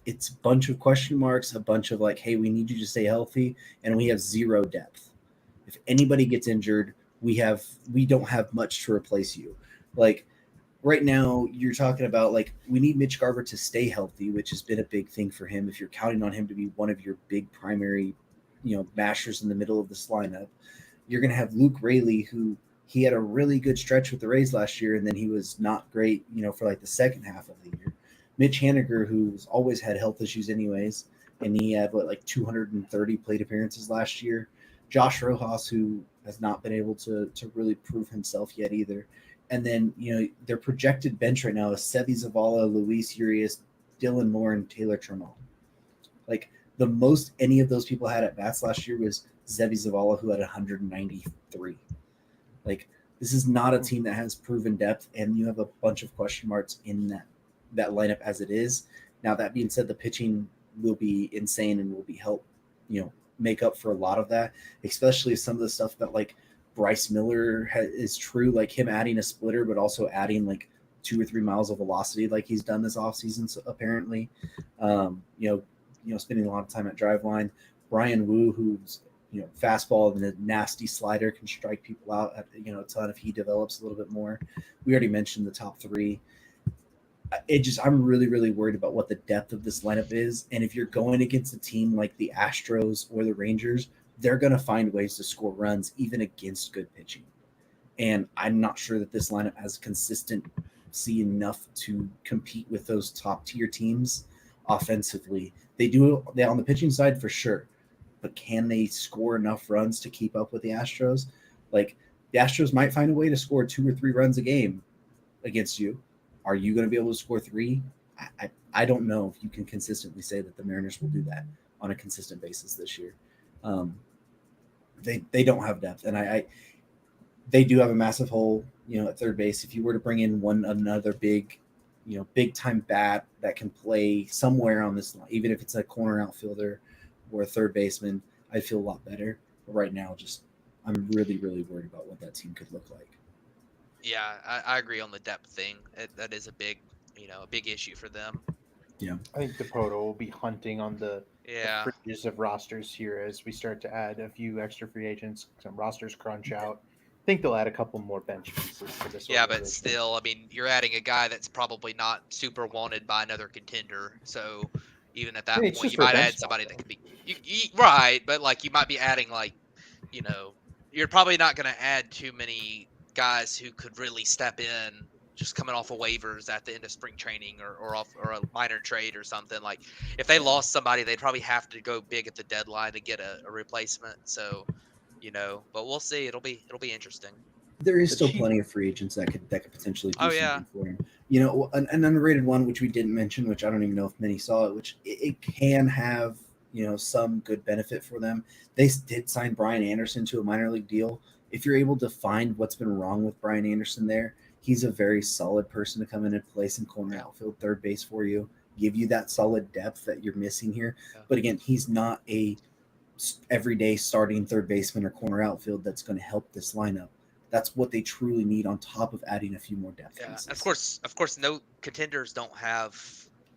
Speaker 3: It's a bunch of question marks, a bunch of like, hey, we need you to stay healthy, and we have zero depth. If anybody gets injured, we don't have much to replace you. Like right now, you're talking about like we need Mitch Garver to stay healthy, which has been a big thing for him. If you're counting on him to be one of your big primary, mashers in the middle of this lineup, you're going to have Luke Raley, who he had a really good stretch with the Rays last year, and then he was not great, for like the second half of the year. Mitch Haniger, who's always had health issues anyways, and he had 230 plate appearances last year. Josh Rojas, who has not been able to really prove himself yet either. And then, their projected bench right now is Seby Zavala, Luis Urias, Dylan Moore, and Taylor Trammell. Like the most any of those people had at bats last year was Seby Zavala, who had 193. Like this is not a team that has proven depth, and you have a bunch of question marks in that lineup as it is. Now that being said, the pitching will be insane and will be help, make up for a lot of that, especially some of the stuff that like Bryce Miller is true, like him adding a splitter, but also adding like 2 or 3 miles of velocity, like he's done this offseason. So apparently, spending a lot of time at driveline. Brian Wu, who's fastball and a nasty slider, can strike people out at a ton if he develops a little bit more. We already mentioned the top three. I'm really, really worried about what the depth of this lineup is. And if you're going against a team like the Astros or the Rangers, they're going to find ways to score runs even against good pitching. And I'm not sure that this lineup has consistency enough to compete with those top tier teams offensively. They on the pitching side for sure. But can they score enough runs to keep up with the Astros? Like the Astros might find a way to score 2 or 3 runs a game against you. Are you going to be able to score 3? I don't know if you can consistently say that the Mariners will do that on a consistent basis this year. They don't have depth, and they do have a massive hole, at third base. If you were to bring in another big time bat that can play somewhere on this line, even if it's a corner outfielder or a third baseman, I feel a lot better. But right now, I'm really, really worried about what that team could look like.
Speaker 1: Yeah, I agree on the depth thing. That is a big issue for them.
Speaker 3: Yeah,
Speaker 5: I think Dipoto will be hunting on the fringes of rosters here as we start to add a few extra free agents. Some rosters crunch out. I think they'll add a couple more bench pieces to this.
Speaker 1: Yeah, but still, I mean, you're adding a guy that's probably not super wanted by another contender. So even at that point, you might add somebody that could be right, but like you might be adding you're probably not going to add too many guys who could really step in just coming off of waivers at the end of spring training or a minor trade or something. Like if they lost somebody, they'd probably have to go big at the deadline to get a replacement. So, but we'll see. It'll be interesting.
Speaker 3: There is still plenty of free agents that could potentially do something for him. An underrated one, which we didn't mention, which I don't even know if many saw it, which it can have, some good benefit for them. They did sign Brian Anderson to a minor league deal. If you're able to find what's been wrong with Brian Anderson there, he's a very solid person to come in and play some corner outfield, third base for you, give you that solid depth that you're missing here. Yeah. But again, he's not a everyday starting third baseman or corner outfield that's going to help this lineup. That's what they truly need on top of adding a few more depth pieces.
Speaker 1: Of course, no contenders don't have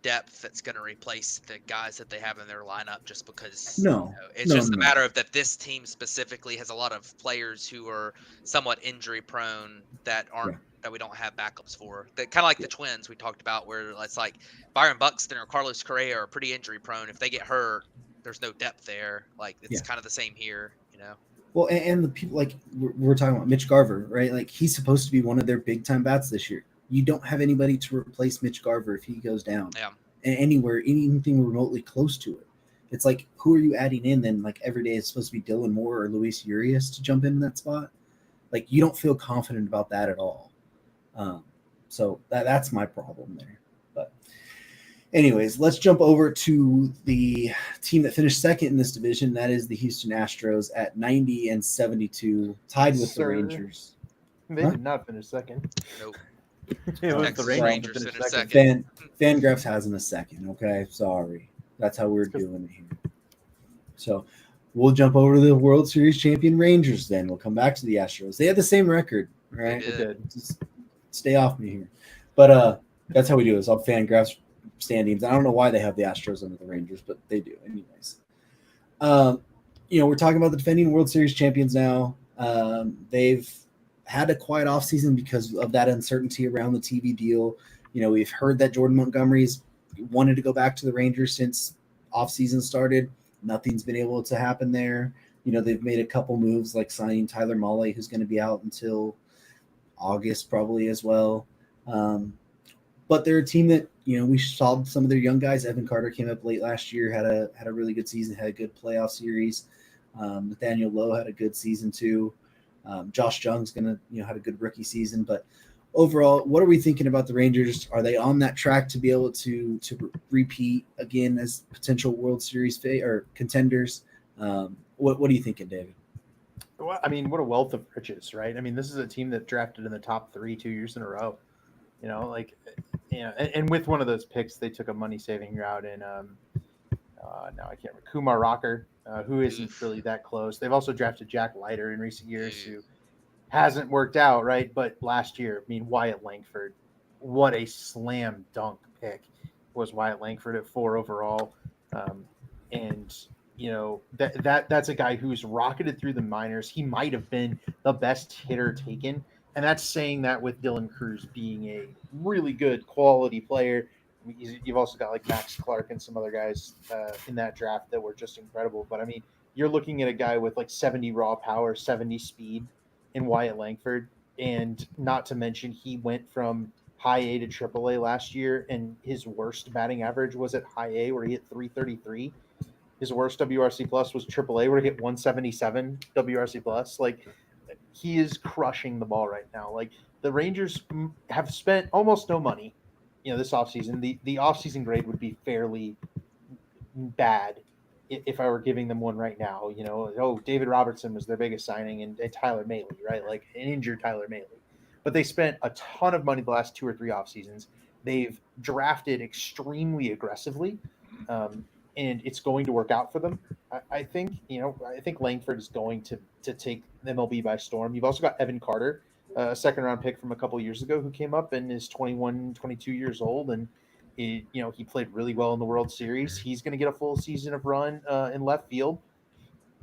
Speaker 1: depth that's going to replace the guys that they have in their lineup just because
Speaker 3: No,
Speaker 1: it's
Speaker 3: no,
Speaker 1: just a
Speaker 3: no.
Speaker 1: matter of that this team specifically has a lot of players who are somewhat injury prone that aren't
Speaker 3: Yeah.
Speaker 1: that we don't have backups for. That kind of like the Twins we talked about, where it's like Byron Buxton or Carlos Correa are pretty injury prone. If they get hurt, there's no depth there. Like it's
Speaker 3: Yeah.
Speaker 1: kind of the same here, you know.
Speaker 3: Well, and the people like we're talking about Mitch Garver, right? Like he's supposed to be one of their big time bats this year. You don't have anybody to replace Mitch Garver if he goes down
Speaker 1: Yeah.
Speaker 3: anywhere, anything remotely close to it. It's like, who are you adding in then? Like every day it's supposed to be Dylan Moore or Luis Urias to jump in that spot. Like you don't feel confident about that at all. So that's my problem there. But anyways, let's jump over to the team that finished second in this division. That is the Houston Astros at 90-72, tied with the Rangers.
Speaker 5: They did not finish second.
Speaker 1: Nope.
Speaker 5: It was
Speaker 1: Texas
Speaker 5: the Rangers that
Speaker 1: Rangers
Speaker 5: finished
Speaker 1: finished
Speaker 5: second.
Speaker 3: Fangraphs has him a second. Okay, sorry. That's how we're doing it here. So we'll jump over to the World Series champion Rangers. Then we'll come back to the Astros. They had the same record, right?
Speaker 1: They did.
Speaker 3: Just stay off me here. But that's how we do it. It's all Fangraphs standings. I don't know why they have the Astros under the Rangers, but they do. Anyways, we're talking about the defending World Series champions now. They've had a quiet offseason because of that uncertainty around the TV deal. We've heard that Jordan Montgomery's wanted to go back to the Rangers since offseason started. Nothing's been able to happen there. They've made a couple moves like signing Tyler Mahle, who's going to be out until August probably as well. But they're a team that, we saw some of their young guys. Evan Carter came up late last year, had a really good season, had a good playoff series. Nathaniel Lowe had a good season too. Josh Jung's had a good rookie season. But overall, what are we thinking about the Rangers? Are they on that track to be able to repeat again as potential World Series or contenders? What are you thinking, David?
Speaker 5: Well, I mean, what a wealth of riches, right? I mean, this is a team that drafted in the top 3 2 years in a row. And with one of those picks, they took a money-saving route in now I can't remember, Kumar Rocker, who isn't really that close. They've also drafted Jack Leiter in recent years, who hasn't worked out, right? But last year, I mean, Wyatt Langford, what a slam dunk pick was Wyatt Langford at 4 overall. That's a guy who's rocketed through the minors. He might have been the best hitter taken. And that's saying that with Dylan Cruz being a really good quality player. I mean, you've also got like Max Clark and some other guys in that draft that were just incredible. But I mean, you're looking at a guy with like 70 raw power, 70 speed in Wyatt Langford. And not to mention, he went from high A to triple A last year, and his worst batting average was at high A, where he hit 333. His worst WRC plus was triple A, where he hit 177 WRC plus. Like, he is crushing the ball right now. Like, the Rangers have spent almost no money, this offseason. The offseason grade would be fairly bad if I were giving them one right now. David Robertson was their biggest signing, and Tyler Mahle, right? Like an injured Tyler Mahle. But they spent a ton of money the last 2 or 3 off seasons. They've drafted extremely aggressively, and it's going to work out for them. I think Langford is going to take MLB by storm. You've also got Evan Carter, a second-round pick from a couple years ago, who came up and is 21, 22 years old, and he played really well in the World Series. He's going to get a full season of run in left field.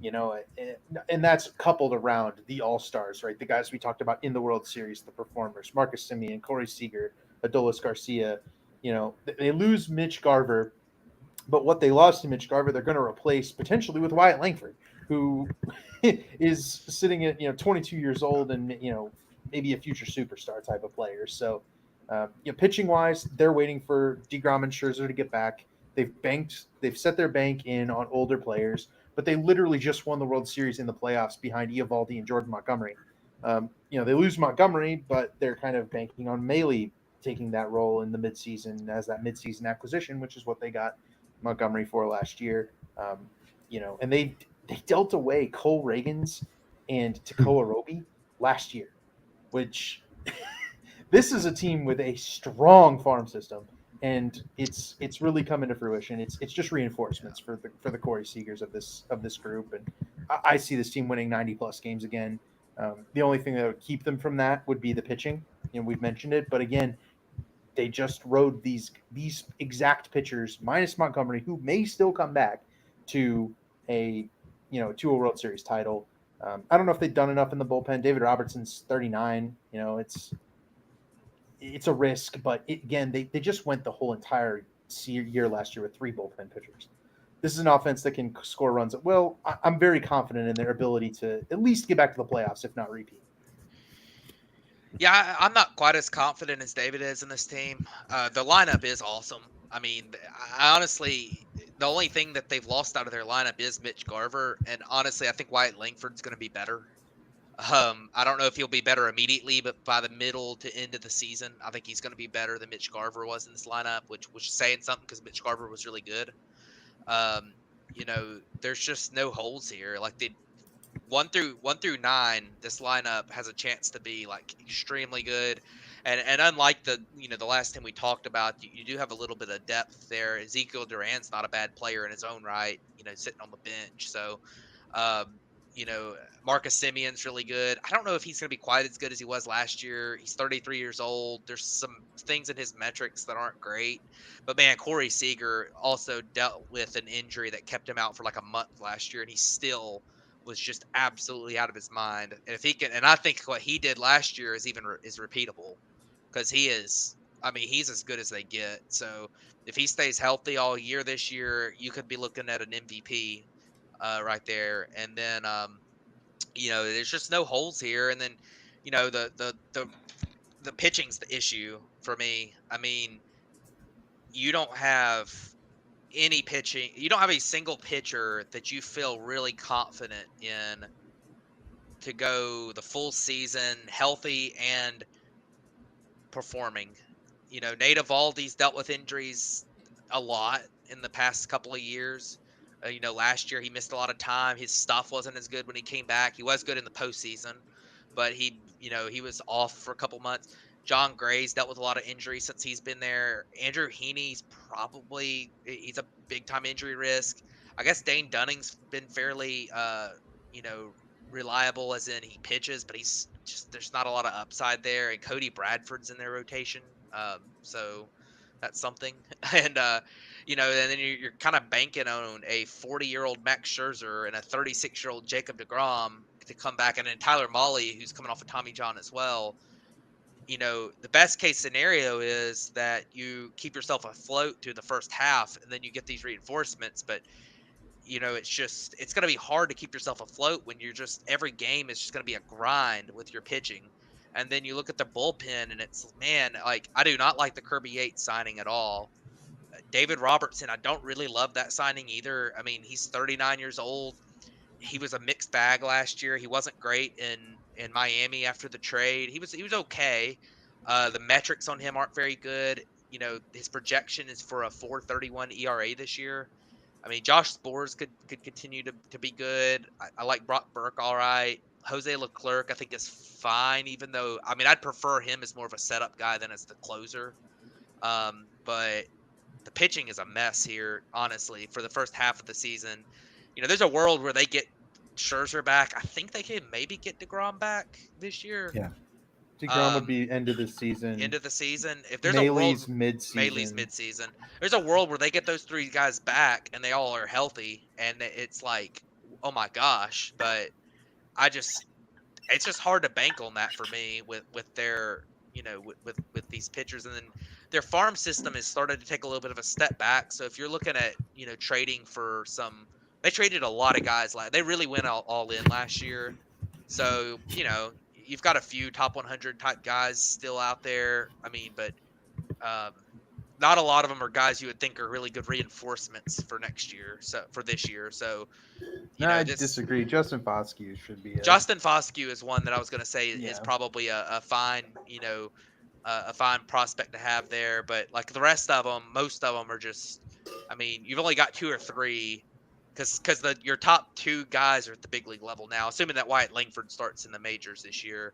Speaker 5: And that's coupled around the all-stars, right? The guys we talked about in the World Series, the performers, Marcus Semien, Corey Seager, Adolis Garcia. They lose Mitch Garver, but what they lost to Mitch Garver, they're going to replace potentially with Wyatt Langford, who is sitting at 22 years old and maybe a future superstar type of player. So pitching wise, they're waiting for DeGrom and Scherzer to get back. They've set their bank in on older players, but they literally just won the World Series in the playoffs behind Eovaldi and Jordan Montgomery. They lose Montgomery, but they're kind of banking on Mahle taking that role in the midseason as that midseason acquisition, which is what they got Montgomery for last year. And they dealt away Cole Reagans and Tekoa Roby last year, which this is a team with a strong farm system, and it's really coming to fruition. It's just reinforcements for the Corey Seagers of this group, and I see this team winning 90+ games again. The only thing that would keep them from that would be the pitching. We've mentioned it, but again, They just rode these exact pitchers minus Montgomery, who may still come back to a to a World Series title. I don't know if they've done enough in the bullpen. David Robertson's 39. It's a risk, but again, they just went the whole entire year last year with 3 bullpen pitchers. This is an offense that can score runs at will. I'm very confident in their ability to at least get back to the playoffs, if not repeat.
Speaker 1: Yeah, I'm not quite as confident as David is in this team. The lineup is awesome. I mean, I honestly, the only thing that they've lost out of their lineup is Mitch Garver, and honestly, I think Wyatt Langford's going to be better. I don't know if he'll be better immediately, but by the middle to end of the season, I think he's going to be better than Mitch Garver was in this lineup, which was saying something because Mitch Garver was really good. Um, there's just no holes here. Like they 1 through 9, this lineup has a chance to be like extremely good. And unlike the last time we talked about, you do have a little bit of depth there. Ezekiel Duran's not a bad player in his own right, sitting on the bench. So, um, Marcus Simeon's really good. I don't know if he's going to be quite as good as he was last year. He's 33 years old. There's some things in his metrics that aren't great. But man, Corey Seager also dealt with an injury that kept him out for like a month last year, and he still was just absolutely out of his mind. And if he can, and I think what he did last year is is repeatable because he is. I mean, he's as good as they get. So if he stays healthy all year this year, you could be looking at an MVP right there. And then, there's just no holes here. And then, the pitching's the issue for me. I mean, you don't have any pitching. You don't have a single pitcher that you feel really confident in to go the full season healthy and performing. Nate Eovaldi's dealt with injuries a lot in the past couple of years. Last year he missed a lot of time. His stuff wasn't as good when he came back. He was good in the postseason, but he was off for a couple months. John Gray's dealt with a lot of injuries since he's been there. Andrew Heaney's he's a big time injury risk. I guess Dane Dunning's been fairly you know, reliable as in he pitches, but he's just there's not a lot of upside there. And Cody Bradford's in their rotation, so that's something. And and then you're kind of banking on a 40-year-old Max Scherzer and a 36-year-old Jacob DeGrom to come back, and then Tyler Mahle, who's coming off of Tommy John as well. The best case scenario is that you keep yourself afloat through the first half, and then you get these reinforcements, but it's going to be hard to keep yourself afloat when you're just every game is just going to be a grind with your pitching. And then you look at the bullpen and it's, man, like I do not like the Kirby Yates signing at all. David Robertson, I don't really love that signing either. I mean, he's 39 years old. He was a mixed bag last year. He wasn't great in Miami after the trade. He was okay. The metrics on him aren't very good. His projection is for a 4.31 ERA this year. I mean, Josh Spores could continue to be good. I like Brock Burke all right. Jose Leclerc, I think, is fine, even though, I mean, I'd prefer him as more of a setup guy than as the closer. But the pitching is a mess here, honestly, for the first half of the season. There's a world where they get Scherzer back. I think they can maybe get DeGrom back this year.
Speaker 3: Yeah.
Speaker 5: DeGrom would be end of the season.
Speaker 1: End of the season. If there's
Speaker 5: Mailey's
Speaker 1: a world,
Speaker 5: mid-season.
Speaker 1: Mailey's mid-season. There's a world where they get those 3 guys back and they all are healthy, and it's like, oh my gosh. But it's just hard to bank on that for me with their with these pitchers. And then their farm system has started to take a little bit of a step back. So if you're looking at trading for they traded a lot of guys. They really went all in last year. So you've got a few top 100 type guys still out there. I mean, but not a lot of them are guys you would think are really good reinforcements for next year. So for this year, so
Speaker 5: I disagree. Justin Foscue should be.
Speaker 1: Justin Foscue is one that I was going to say is
Speaker 5: Yeah.
Speaker 1: probably a fine, a fine prospect to have there. But like the rest of them, most of them are just. I mean, you've only got 2 or 3. Because your top 2 guys are at the big league level now, assuming that Wyatt Langford starts in the majors this year.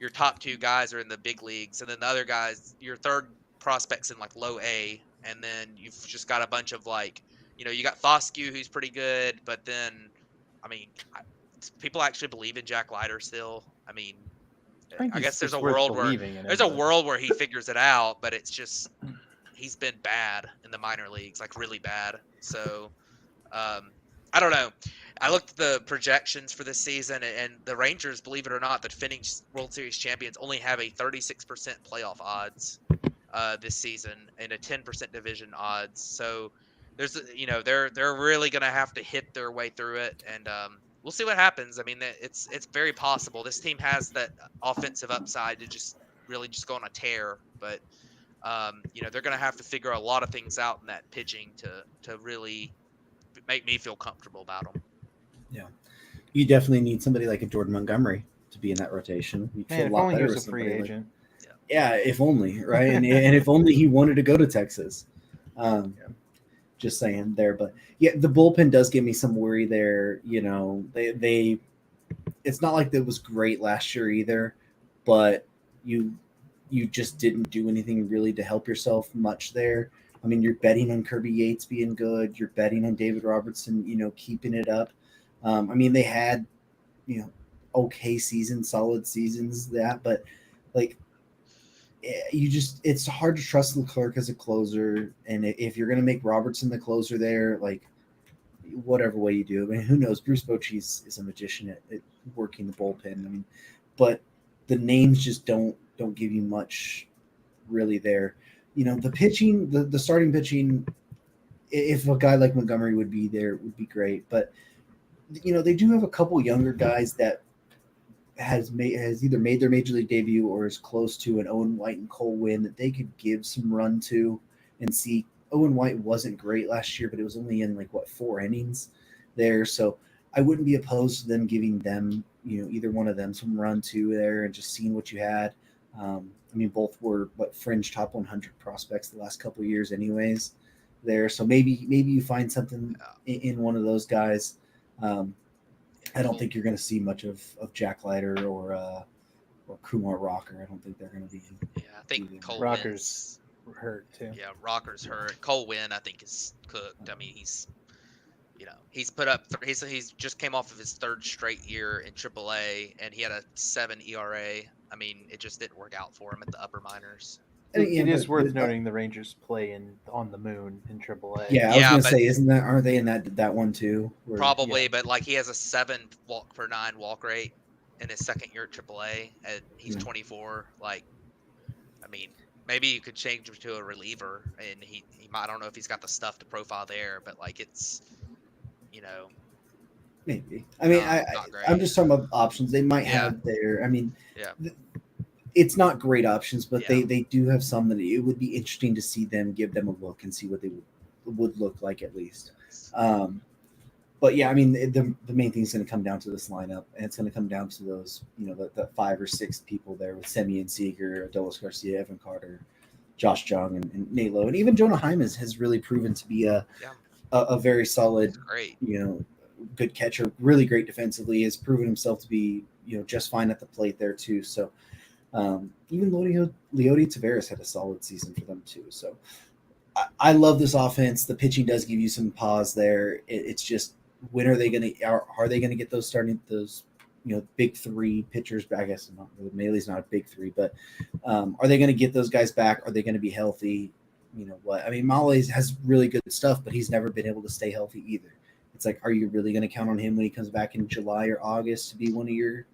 Speaker 1: Your top 2 guys are in the big leagues, and then the other guys, your third prospects in like low A, and then you've just got a bunch of you got Foscue who's pretty good, but then, I mean, people actually believe in Jack Leiter still. I mean,
Speaker 5: think
Speaker 1: I guess there's
Speaker 5: it's
Speaker 1: a
Speaker 5: worth
Speaker 1: world where
Speaker 5: believing in him,
Speaker 1: there's a
Speaker 5: but-
Speaker 1: world where he figures it out, but it's just he's been bad in the minor leagues, like really bad. So I don't know. I looked at the projections for this season, and the Rangers, believe it or not, the defending World Series champions, only have a 36% playoff odds this season and a 10% division odds. So there's, they're really gonna have to hit their way through it, and we'll see what happens. I mean, it's very possible. This team has that offensive upside to just really just go on a tear, but they're gonna have to figure a lot of things out in that pitching to really make me feel comfortable about them.
Speaker 3: Yeah, you definitely need somebody like a Jordan Montgomery to be in that rotation. You'd feel
Speaker 5: Man,
Speaker 3: a
Speaker 5: if
Speaker 3: lot
Speaker 5: only he
Speaker 3: better
Speaker 5: was
Speaker 3: with
Speaker 5: a free
Speaker 3: somebody
Speaker 5: agent.
Speaker 3: yeah, if only, right? And if only he wanted to go to Texas. Just saying there, but yeah, the bullpen does give me some worry there. They it's not like that was great last year either, but you just didn't do anything really to help yourself much there. I mean, you're betting on Kirby Yates being good. You're betting on David Robertson, keeping it up. I mean, they had, okay seasons, solid seasons, but like it's hard to trust Leclerc as a closer. And if you're going to make Robertson the closer there, like whatever way you do, I mean, who knows? Bruce Bochy is a magician at working the bullpen. I mean, but the names just don't give you much really there. The pitching, the starting pitching, if a guy like Montgomery would be there, would be great. But they do have a couple younger guys that has either made their major league debut or is close to an Owen White and Cole Winn that they could give some run to and see. Owen White wasn't great last year, but it was only in 4 innings there. So I wouldn't be opposed to them giving them, either one of them some run to there and just seeing what you had. I mean, both were fringe top 100 prospects the last couple of years anyways there. So maybe you find something in one of those guys. I don't think you're going to see much of Jack Leiter or Kumar Rocker. I don't think they're going to be.
Speaker 1: Yeah, I think Cole
Speaker 5: Rocker's hurt too.
Speaker 1: Yeah, Rocker's hurt. Cole Winn, I think, is cooked. I mean, he's put up. He's just came off of his 3rd straight year in AAA, and he had a 7 ERA. I mean, it just didn't work out for him at the upper minors.
Speaker 5: It is worth noting the Rangers play on the moon in AAA.
Speaker 3: Yeah, I was gonna say, aren't they in that one too?
Speaker 1: Probably, but he has a 7 walk per 9 walk rate in his 2nd year at AAA, and he's 24. I mean, maybe you could change him to a reliever, and he might. I don't know if he's got the stuff to profile there, but it's,
Speaker 3: maybe. I mean, I'm just talking about options they might have there. I mean, it's not great options, but they do have some that it would be interesting to see them, give them a look and see what they would look like at least. But yeah, I mean, the main thing is going to come down to this lineup, and it's going to come down to those, the 5 or 6 people there with Semyon Seager, Adolis Garcia, Evan Carter, Josh Jung, and Nate Lowe, and even Jonah Hyman has really proven to be a very solid, good catcher, really great defensively. Has proven himself to be just fine at the plate there too. So even Leody Taveras had a solid season for them too. So I love this offense. The pitching does give you some pause there. It's just, when are they going to get those big 3 pitchers back? I guess not. Maley's not a big 3, but are they going to get those guys back? Are they going to be healthy? I mean, Maley has really good stuff, but he's never been able to stay healthy either. It's like, are you really going to count on him when he comes back in July or August to be one of your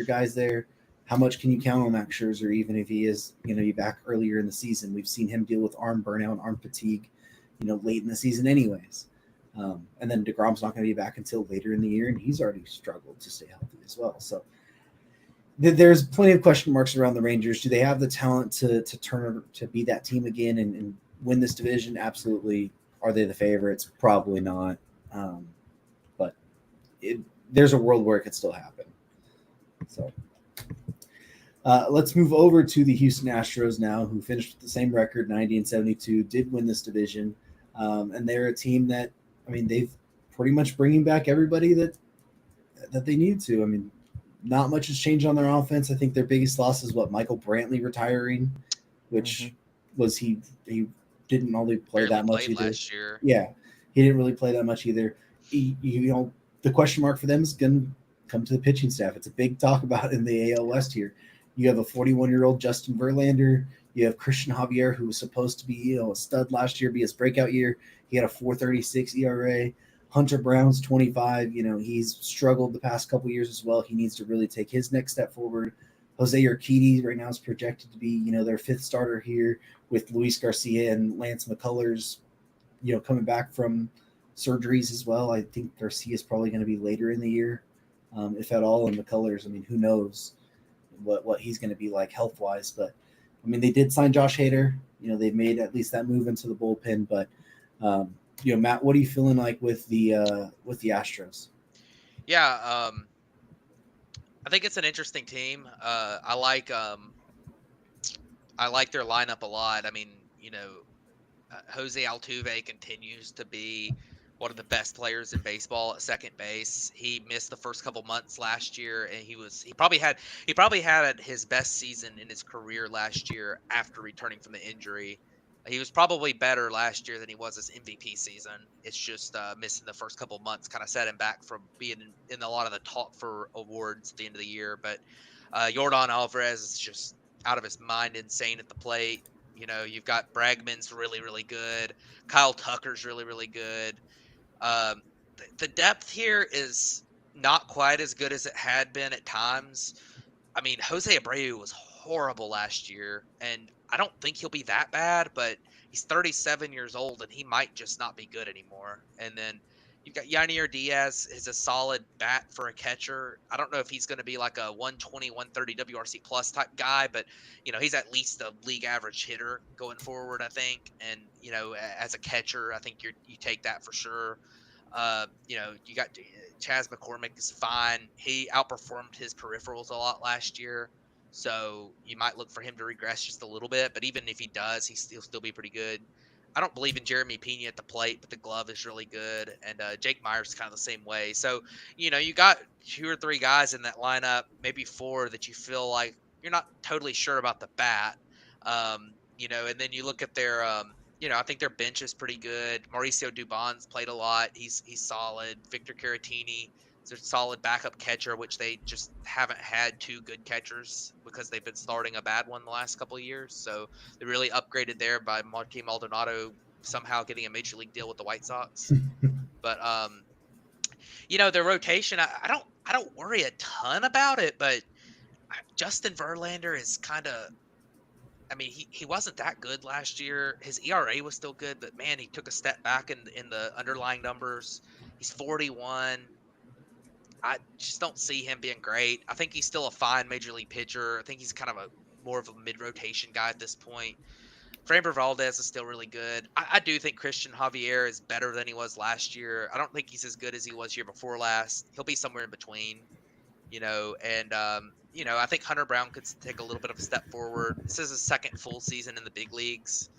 Speaker 3: guys there? How much can you count on Max Scherzer, even if he is, back earlier in the season? We've seen him deal with arm burnout, arm fatigue, late in the season anyways. And then DeGrom's not going to be back until later in the year, and he's already struggled to stay healthy as well. So there's plenty of question marks around the Rangers. Do they have the talent to be that team again and win this division? Absolutely. Are they the favorites? Probably not. But there's a world where it could still happen. So let's move over to the Houston Astros now, who finished with the same record, 90-72, did win this division. And they're a team that, I mean, they've pretty much bringing back everybody that they need to. I mean, not much has changed on their offense. I think their biggest loss is Michael Brantley retiring, which was he didn't really play that much either.
Speaker 1: Last year.
Speaker 3: Yeah, he didn't really play that much either. The question mark for them is going to come to the pitching staff. It's a big talk about in the AL West here. You have a 41-year-old Justin Verlander. You have Christian Javier, who was supposed to be a stud last year, be his breakout year. He had a 4.36 ERA. Hunter Brown's 25. He's struggled the past couple years as well. He needs to really take his next step forward. Jose Urquidy right now is projected to be, their fifth starter here with Luis Garcia and Lance McCullers, coming back from surgeries as well. I think Garcia is probably going to be later in the year, if at all. And McCullers, who knows what he's going to be like health wise. But they did sign Josh Hader. They made at least that move into the bullpen. But Matt, what are you feeling like with the Astros?
Speaker 1: Yeah, I think it's an interesting team. I like their lineup a lot. Jose Altuve continues to be one of the best players in baseball at second base. He missed the first couple months last year, and he probably had his best season in his career last year after returning from the injury. He was probably better last year than he was his MVP season. It's just missing the first couple months kind of set him back from being in a lot of the talk for awards at the end of the year. But Yordan Alvarez is just out of his mind, insane at the plate. You've got Bregman's really, really good. Kyle Tucker's really, really good. Um, the depth here is not quite as good as it had been at times. Jose Abreu was horrible last year, and I don't think he'll be that bad, but he's 37 years old, and he might just not be good anymore. And then you've got Yanier Diaz is a solid bat for a catcher. I don't know if he's going to be like a 120, 130 WRC plus type guy, but he's at least a league average hitter going forward, I think. And as a catcher, I think you take that for sure. You got Chas McCormick is fine. He outperformed his peripherals a lot last year, so you might look for him to regress just a little bit. But even if he does, he'll still be pretty good. I don't believe in Jeremy Pena at the plate, but the glove is really good, and Jake Myers is kind of the same way. So you got 2 or 3 guys in that lineup, maybe 4 that you feel like you're not totally sure about the bat. And then you look at their I think their bench is pretty good. Mauricio Dubon's played a lot. He's solid. Victor Caratini is a solid backup catcher, which they just haven't had 2 good catchers because they've been starting a bad one the last couple of years. So they really upgraded there by Martin Maldonado somehow getting a major league deal with the White Sox. But their rotation, I don't worry a ton about it, but Justin Verlander is kind of he wasn't that good last year. His ERA was still good, but man, he took a step back in the underlying numbers. He's 41. I just don't see him being great. I think he's still a fine major league pitcher. I think he's kind of more of a mid rotation guy at this point. Framber Valdez is still really good. I do think Christian Javier is better than he was last year. I don't think he's as good as he was year before last. He'll be somewhere in between. I think Hunter Brown could take a little bit of a step forward. This is his second full season in the big leagues.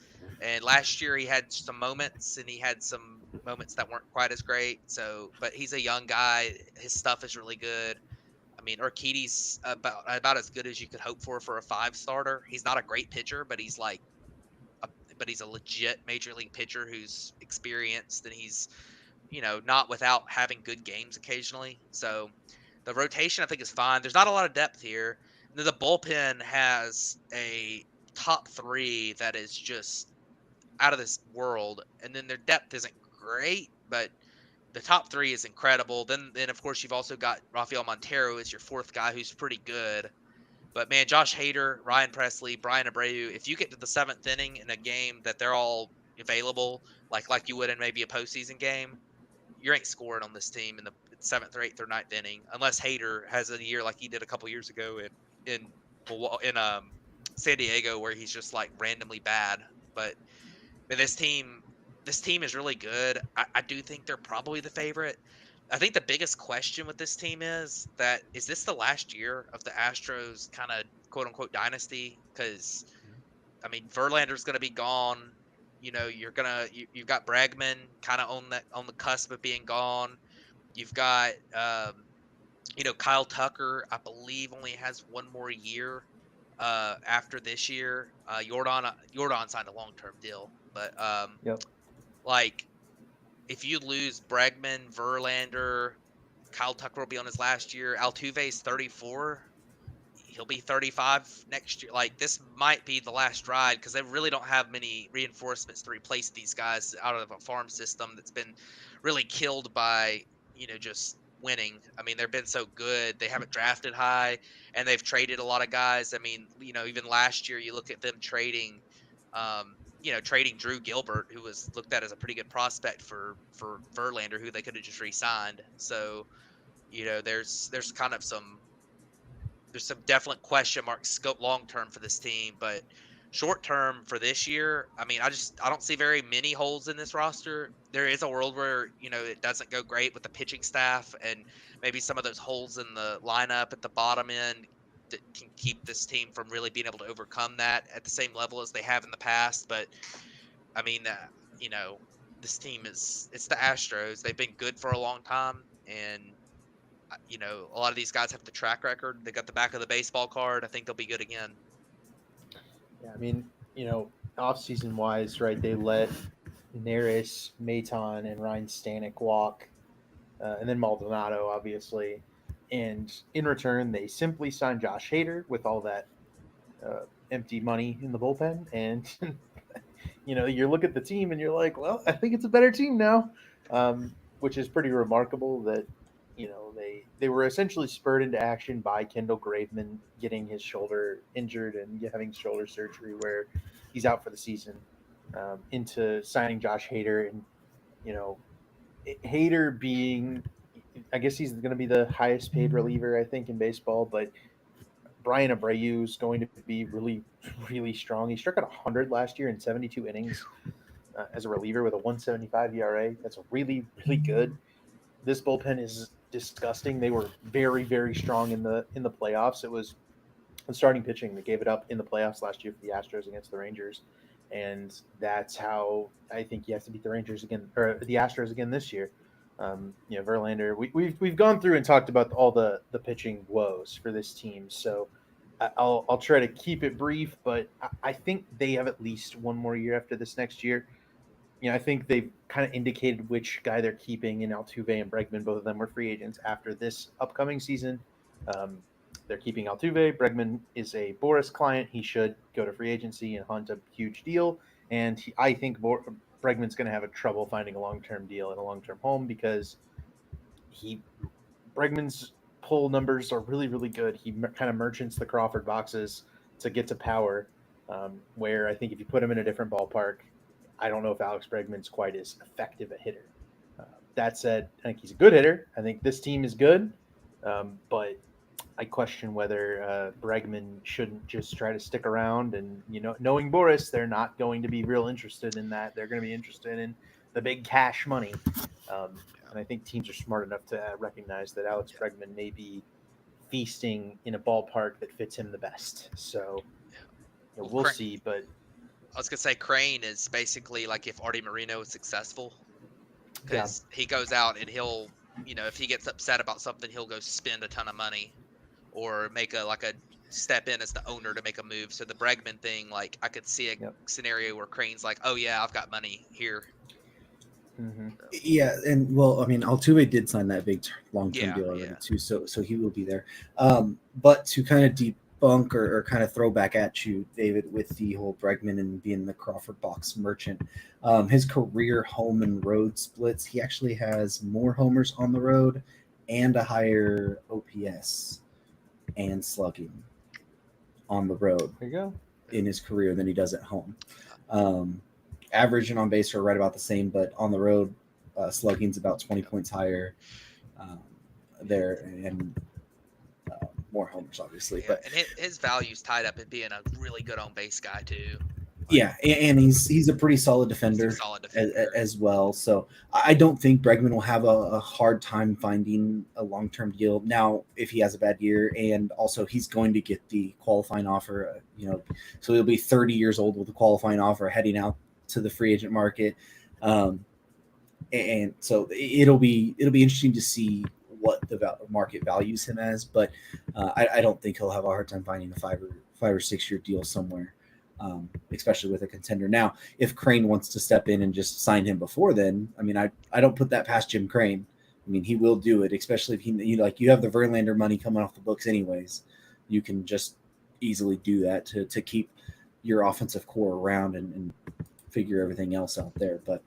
Speaker 1: And last year he had some moments and he had some moments that weren't quite as great. But he's a young guy. His stuff is really good. Urquidy's about as good as you could hope for a 5 starter. He's not a great pitcher, but he's a legit major league pitcher who's experienced, and he's, not without having good games occasionally. So the rotation, I think, is fine. There's not a lot of depth here. And then the bullpen has a top 3 that is just out of this world. And then their depth isn't great, but the top 3 is incredible. Then of course, you've also got Rafael Montero as your 4th guy, who's pretty good. But man, Josh Hader, Ryan Presley, Brian Abreu, if you get to the 7th inning in a game that they're all available, like you would in maybe a postseason game, you ain't scoring on this team in the 7th or 8th or 9th inning unless Hader has a year like he did a couple years ago in San Diego, where he's just like randomly bad. But man, this team is really good. I do think they're probably the favorite. I think the biggest question with this team is this the last year of the Astros kind of quote unquote dynasty? Because Verlander's going to be gone. You've got Bregman kind of on the cusp of being gone. You've got Kyle Tucker, I believe, only has 1 more year after this year. Jordan signed a long-term deal, but
Speaker 5: Yep.
Speaker 1: like if you lose Bregman, Verlander, Kyle Tucker will be on his last year. Altuve's 34. he'll be 35 next year. Like, this might be the last ride because they really don't have many reinforcements to replace these guys out of a farm system that's been really killed by, just winning. I mean, they've been so good. They haven't drafted high and they've traded a lot of guys. I mean, even last year, you look at them trading Drew Gilbert, who was looked at as a pretty good prospect for Verlander, who they could have just re-signed. So, there's kind of there's some definite question marks scope long term for this team, but short term for this year, I mean, I don't see very many holes in this roster. There is a world where it doesn't go great with the pitching staff, and maybe some of those holes in the lineup at the bottom end that can keep this team from really being able to overcome that at the same level as they have in the past. But I mean, you know, this team it's the Astros. They've been good for a long time, and a lot of these guys have the track record. They got the back of the baseball card. I think they'll be good again.
Speaker 5: Yeah, I mean, off-season wise, right? They let Neris, Maton, and Ryan Stanek walk, and then Maldonado, obviously. And in return, they simply signed Josh Hader with all that empty money in the bullpen. And you look at the team and you're like, well, I think it's a better team now, which is pretty remarkable that they were essentially spurred into action by Kendall Graveman getting his shoulder injured and having shoulder surgery where he's out for the season, into signing Josh Hader. And Hader being, I guess he's going to be the highest paid reliever, I think, in baseball, but Brian Abreu is going to be really, really strong. He struck out 100 last year in 72 innings as a reliever with a 175 ERA. That's really, really good. This bullpen is disgusting. They were very, very strong in the playoffs. It was the starting pitching that gave it up in the playoffs last year for the Astros against the Rangers, and that's how I think you have to beat the Rangers again, or the Astros again this year. Verlander. We've gone through and talked about all the pitching woes for this team, so I'll try to keep it brief. But I think they have at least one more year after this next year. I think they've kind of indicated which guy they're keeping in Altuve and Bregman. Both of them were free agents after this upcoming season. They're keeping Altuve. Bregman is a Boris client. He should go to free agency and hunt a huge deal. And I think Bregman's going to have a trouble finding a long-term deal and a long-term home because Bregman's pull numbers are really, really good. He kind of merchants the Crawford boxes to get to power, where I think if you put him in a different ballpark, I don't know if Alex Bregman's quite as effective a hitter. That said, I think he's a good hitter. I think this team is good, but I question whether Bregman shouldn't just try to stick around. And knowing Boris, they're not going to be real interested in that. They're going to be interested in the big cash money. And I think teams are smart enough to recognize that Alex Bregman may be feasting in a ballpark that fits him the best. So we'll see. But
Speaker 1: I was gonna say Crane is basically like if Artie Moreno is successful, because he goes out and he'll, if he gets upset about something, he'll go spend a ton of money, or make a step in as the owner to make a move. So the Bregman thing, like I could see a scenario where Crane's like, oh yeah, I've got money here.
Speaker 5: Mm-hmm.
Speaker 3: Yeah, and well, I mean, Altuve did sign that big long-term deal already too, so he will be there. But to kind of debunk or kind of throw back at you, David, with the whole Bregman and being the Crawford box merchant, his career home and road splits, he actually has more homers on the road and a higher OPS and slugging on the road
Speaker 5: there you go.
Speaker 3: in his career than he does at home. Average and on base are right about the same, but on the road, slugging's about 20 points higher there, and more homers, obviously.
Speaker 1: Yeah,
Speaker 3: but
Speaker 1: and his value's tied up in being a really good on base guy too.
Speaker 3: Yeah, and he's a pretty solid defender, as well. So I don't think Bregman will have a hard time finding a long-term deal. Now, if he has a bad year, and also he's going to get the qualifying offer, so he'll be 30 years old with a qualifying offer heading out to the free agent market. And so it'll be interesting to see what the market values him as, but I don't think he'll have a hard time finding a 5 or 6 year deal somewhere. Especially with a contender. Now, if Crane wants to step in and just sign him before then, I mean, I don't put that past Jim Crane. I mean, he will do it, especially if you have the Verlander money coming off the books anyways. you can just easily do that to keep your offensive core around and figure everything else out there. But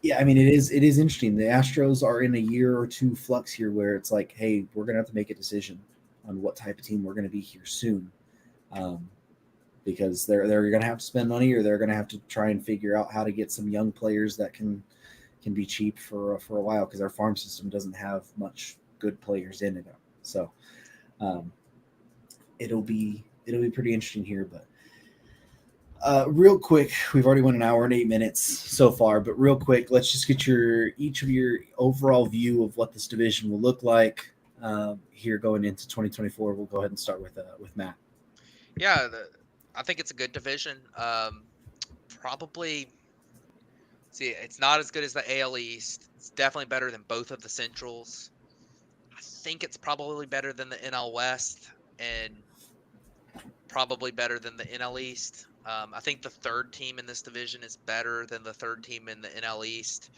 Speaker 3: yeah, I mean, it is interesting. The Astros are in a year or two flux here where it's like, hey, we're going to have to make a decision on what type of team we're going to be here soon. Because they're going to have to spend money, or they're going to have to try and figure out how to get some young players that can be cheap for a while, because our farm system doesn't have much good players in it. So it'll be pretty interesting here. But real quick, we've already went an hour and 8 minutes so far, but real quick, let's just get each of your overall view of what this division will look like here going into 2024. We'll go ahead and start with Matt.
Speaker 1: Yeah, I think it's a good division. Probably, see, it's not as good as the AL East. It's definitely better than both of the Centrals. I think it's probably better than the NL West, and probably better than the NL East. I think the third team in this division is better than the third team in the NL East.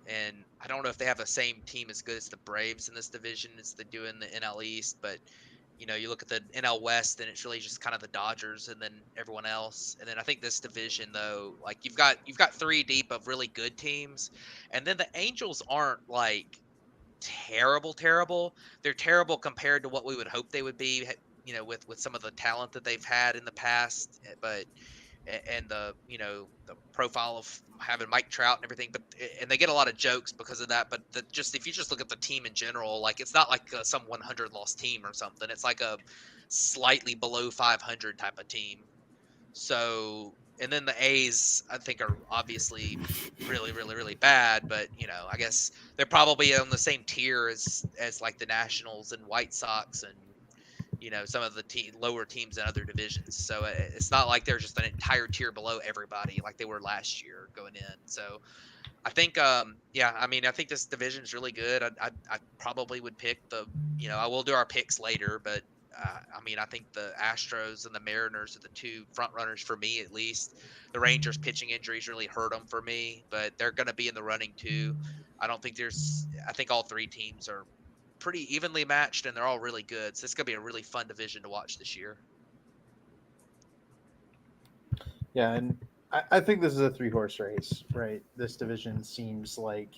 Speaker 1: And I don't know if they have the same team as good as the Braves in this division as they do in the NL East, but you look at the NL West and it's really just kind of the Dodgers and then everyone else. And then I think this division, though, like you've got 3 deep of really good teams, and then the Angels aren't like terrible. They're terrible compared to what we would hope they would be, with some of the talent that they've had in the past, but and the profile of having Mike Trout and everything, and they get a lot of jokes because of that. But if you just look at the team in general, like it's not like some 100 loss team or something. It's like a slightly below 500 type of team. So, and then the A's, I think, are obviously really, really, really bad. But I guess they're probably on the same tier as like the Nationals and White Sox and some of the lower teams in other divisions. So it's not like they're just an entire tier below everybody like they were last year going in. So I think, I mean, I think this division is really good. I probably would pick I will do our picks later, but I mean, I think the Astros and the Mariners are the 2 front runners for me, at least. The Rangers pitching injuries really hurt them for me, but they're going to be in the running too. I think all 3 teams are pretty evenly matched, and they're all really good. So it's going to be a really fun division to watch this year.
Speaker 5: Yeah, and I think this is a 3-horse race, right? This division seems like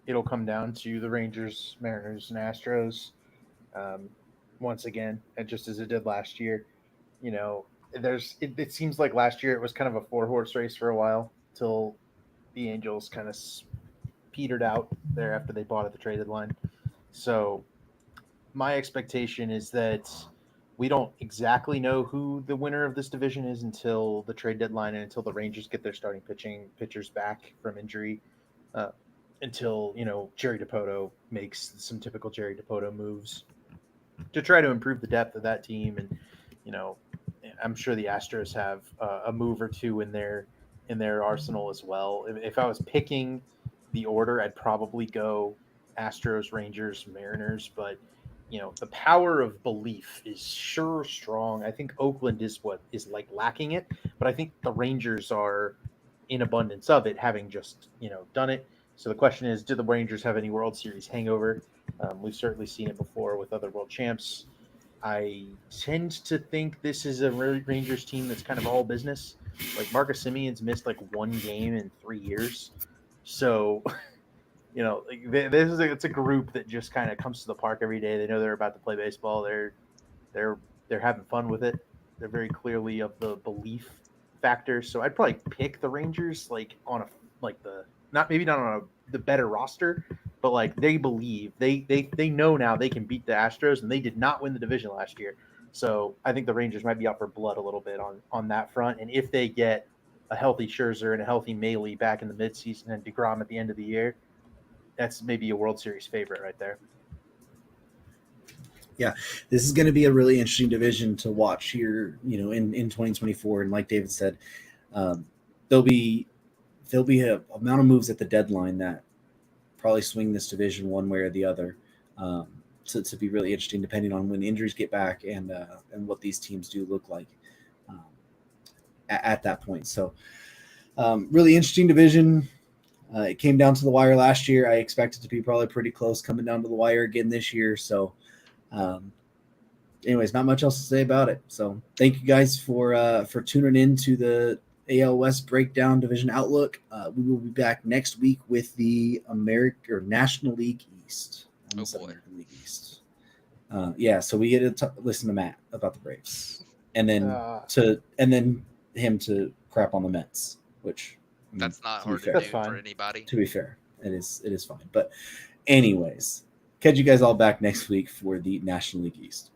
Speaker 5: it'll come down to the Rangers, Mariners, and Astros once again, and just as it did last year. It seems like last year it was kind of a 4-horse race for a while till the Angels kind of petered out there after they bought at the trade deadline. So my expectation is that we don't exactly know who the winner of this division is until the trade deadline and until the Rangers get their starting pitchers back from injury. Until Jerry Dipoto makes some typical Jerry Dipoto moves to try to improve the depth of that team, and I'm sure the Astros have a move or two in their arsenal as well. If I was picking the order, I'd probably go Astros, Rangers, Mariners, but the power of belief is sure strong. I think Oakland is what is like lacking it, but I think the Rangers are in abundance of it, having just done it. So the question is, do the Rangers have any World Series hangover? We've certainly seen it before with other world champs. I tend to think this is a Rangers team that's kind of all business. Like Marcus Semion's missed like 1 game in 3 years, so it's a group that just kind of comes to the park every day. They know they're about to play baseball. They're having fun with it. They're very clearly of the belief factor. So I'd probably pick the Rangers on the better roster, but like they believe they know now they can beat the Astros, and they did not win the division last year. So I think the Rangers might be out for blood a little bit on that front. And if they get a healthy Scherzer and a healthy Maile back in the midseason and DeGrom at the end of the year, that's maybe a World Series favorite right there.
Speaker 3: Yeah, this is going to be a really interesting division to watch here, in 2024. And like David said, there'll be a amount of moves at the deadline that probably swing this division one way or the other. To be really interesting, depending on when injuries get back and what these teams do look like at that point. So, really interesting division. It came down to the wire last year. I expect it to be probably pretty close coming down to the wire again this year. So anyways, not much else to say about it. So thank you guys for tuning in to the AL West breakdown division outlook. We will be back next week with the National League East. I almost said
Speaker 1: boy.
Speaker 3: American League East. So we get to listen to Matt about the Braves, and then him to crap on the Mets, which I mean,
Speaker 1: That's not
Speaker 3: to be
Speaker 1: hard to
Speaker 3: fair,
Speaker 1: do
Speaker 5: That's fine.
Speaker 1: for anybody.
Speaker 3: to be fair, it is fine. But anyways, catch you guys all back next week for the National League East.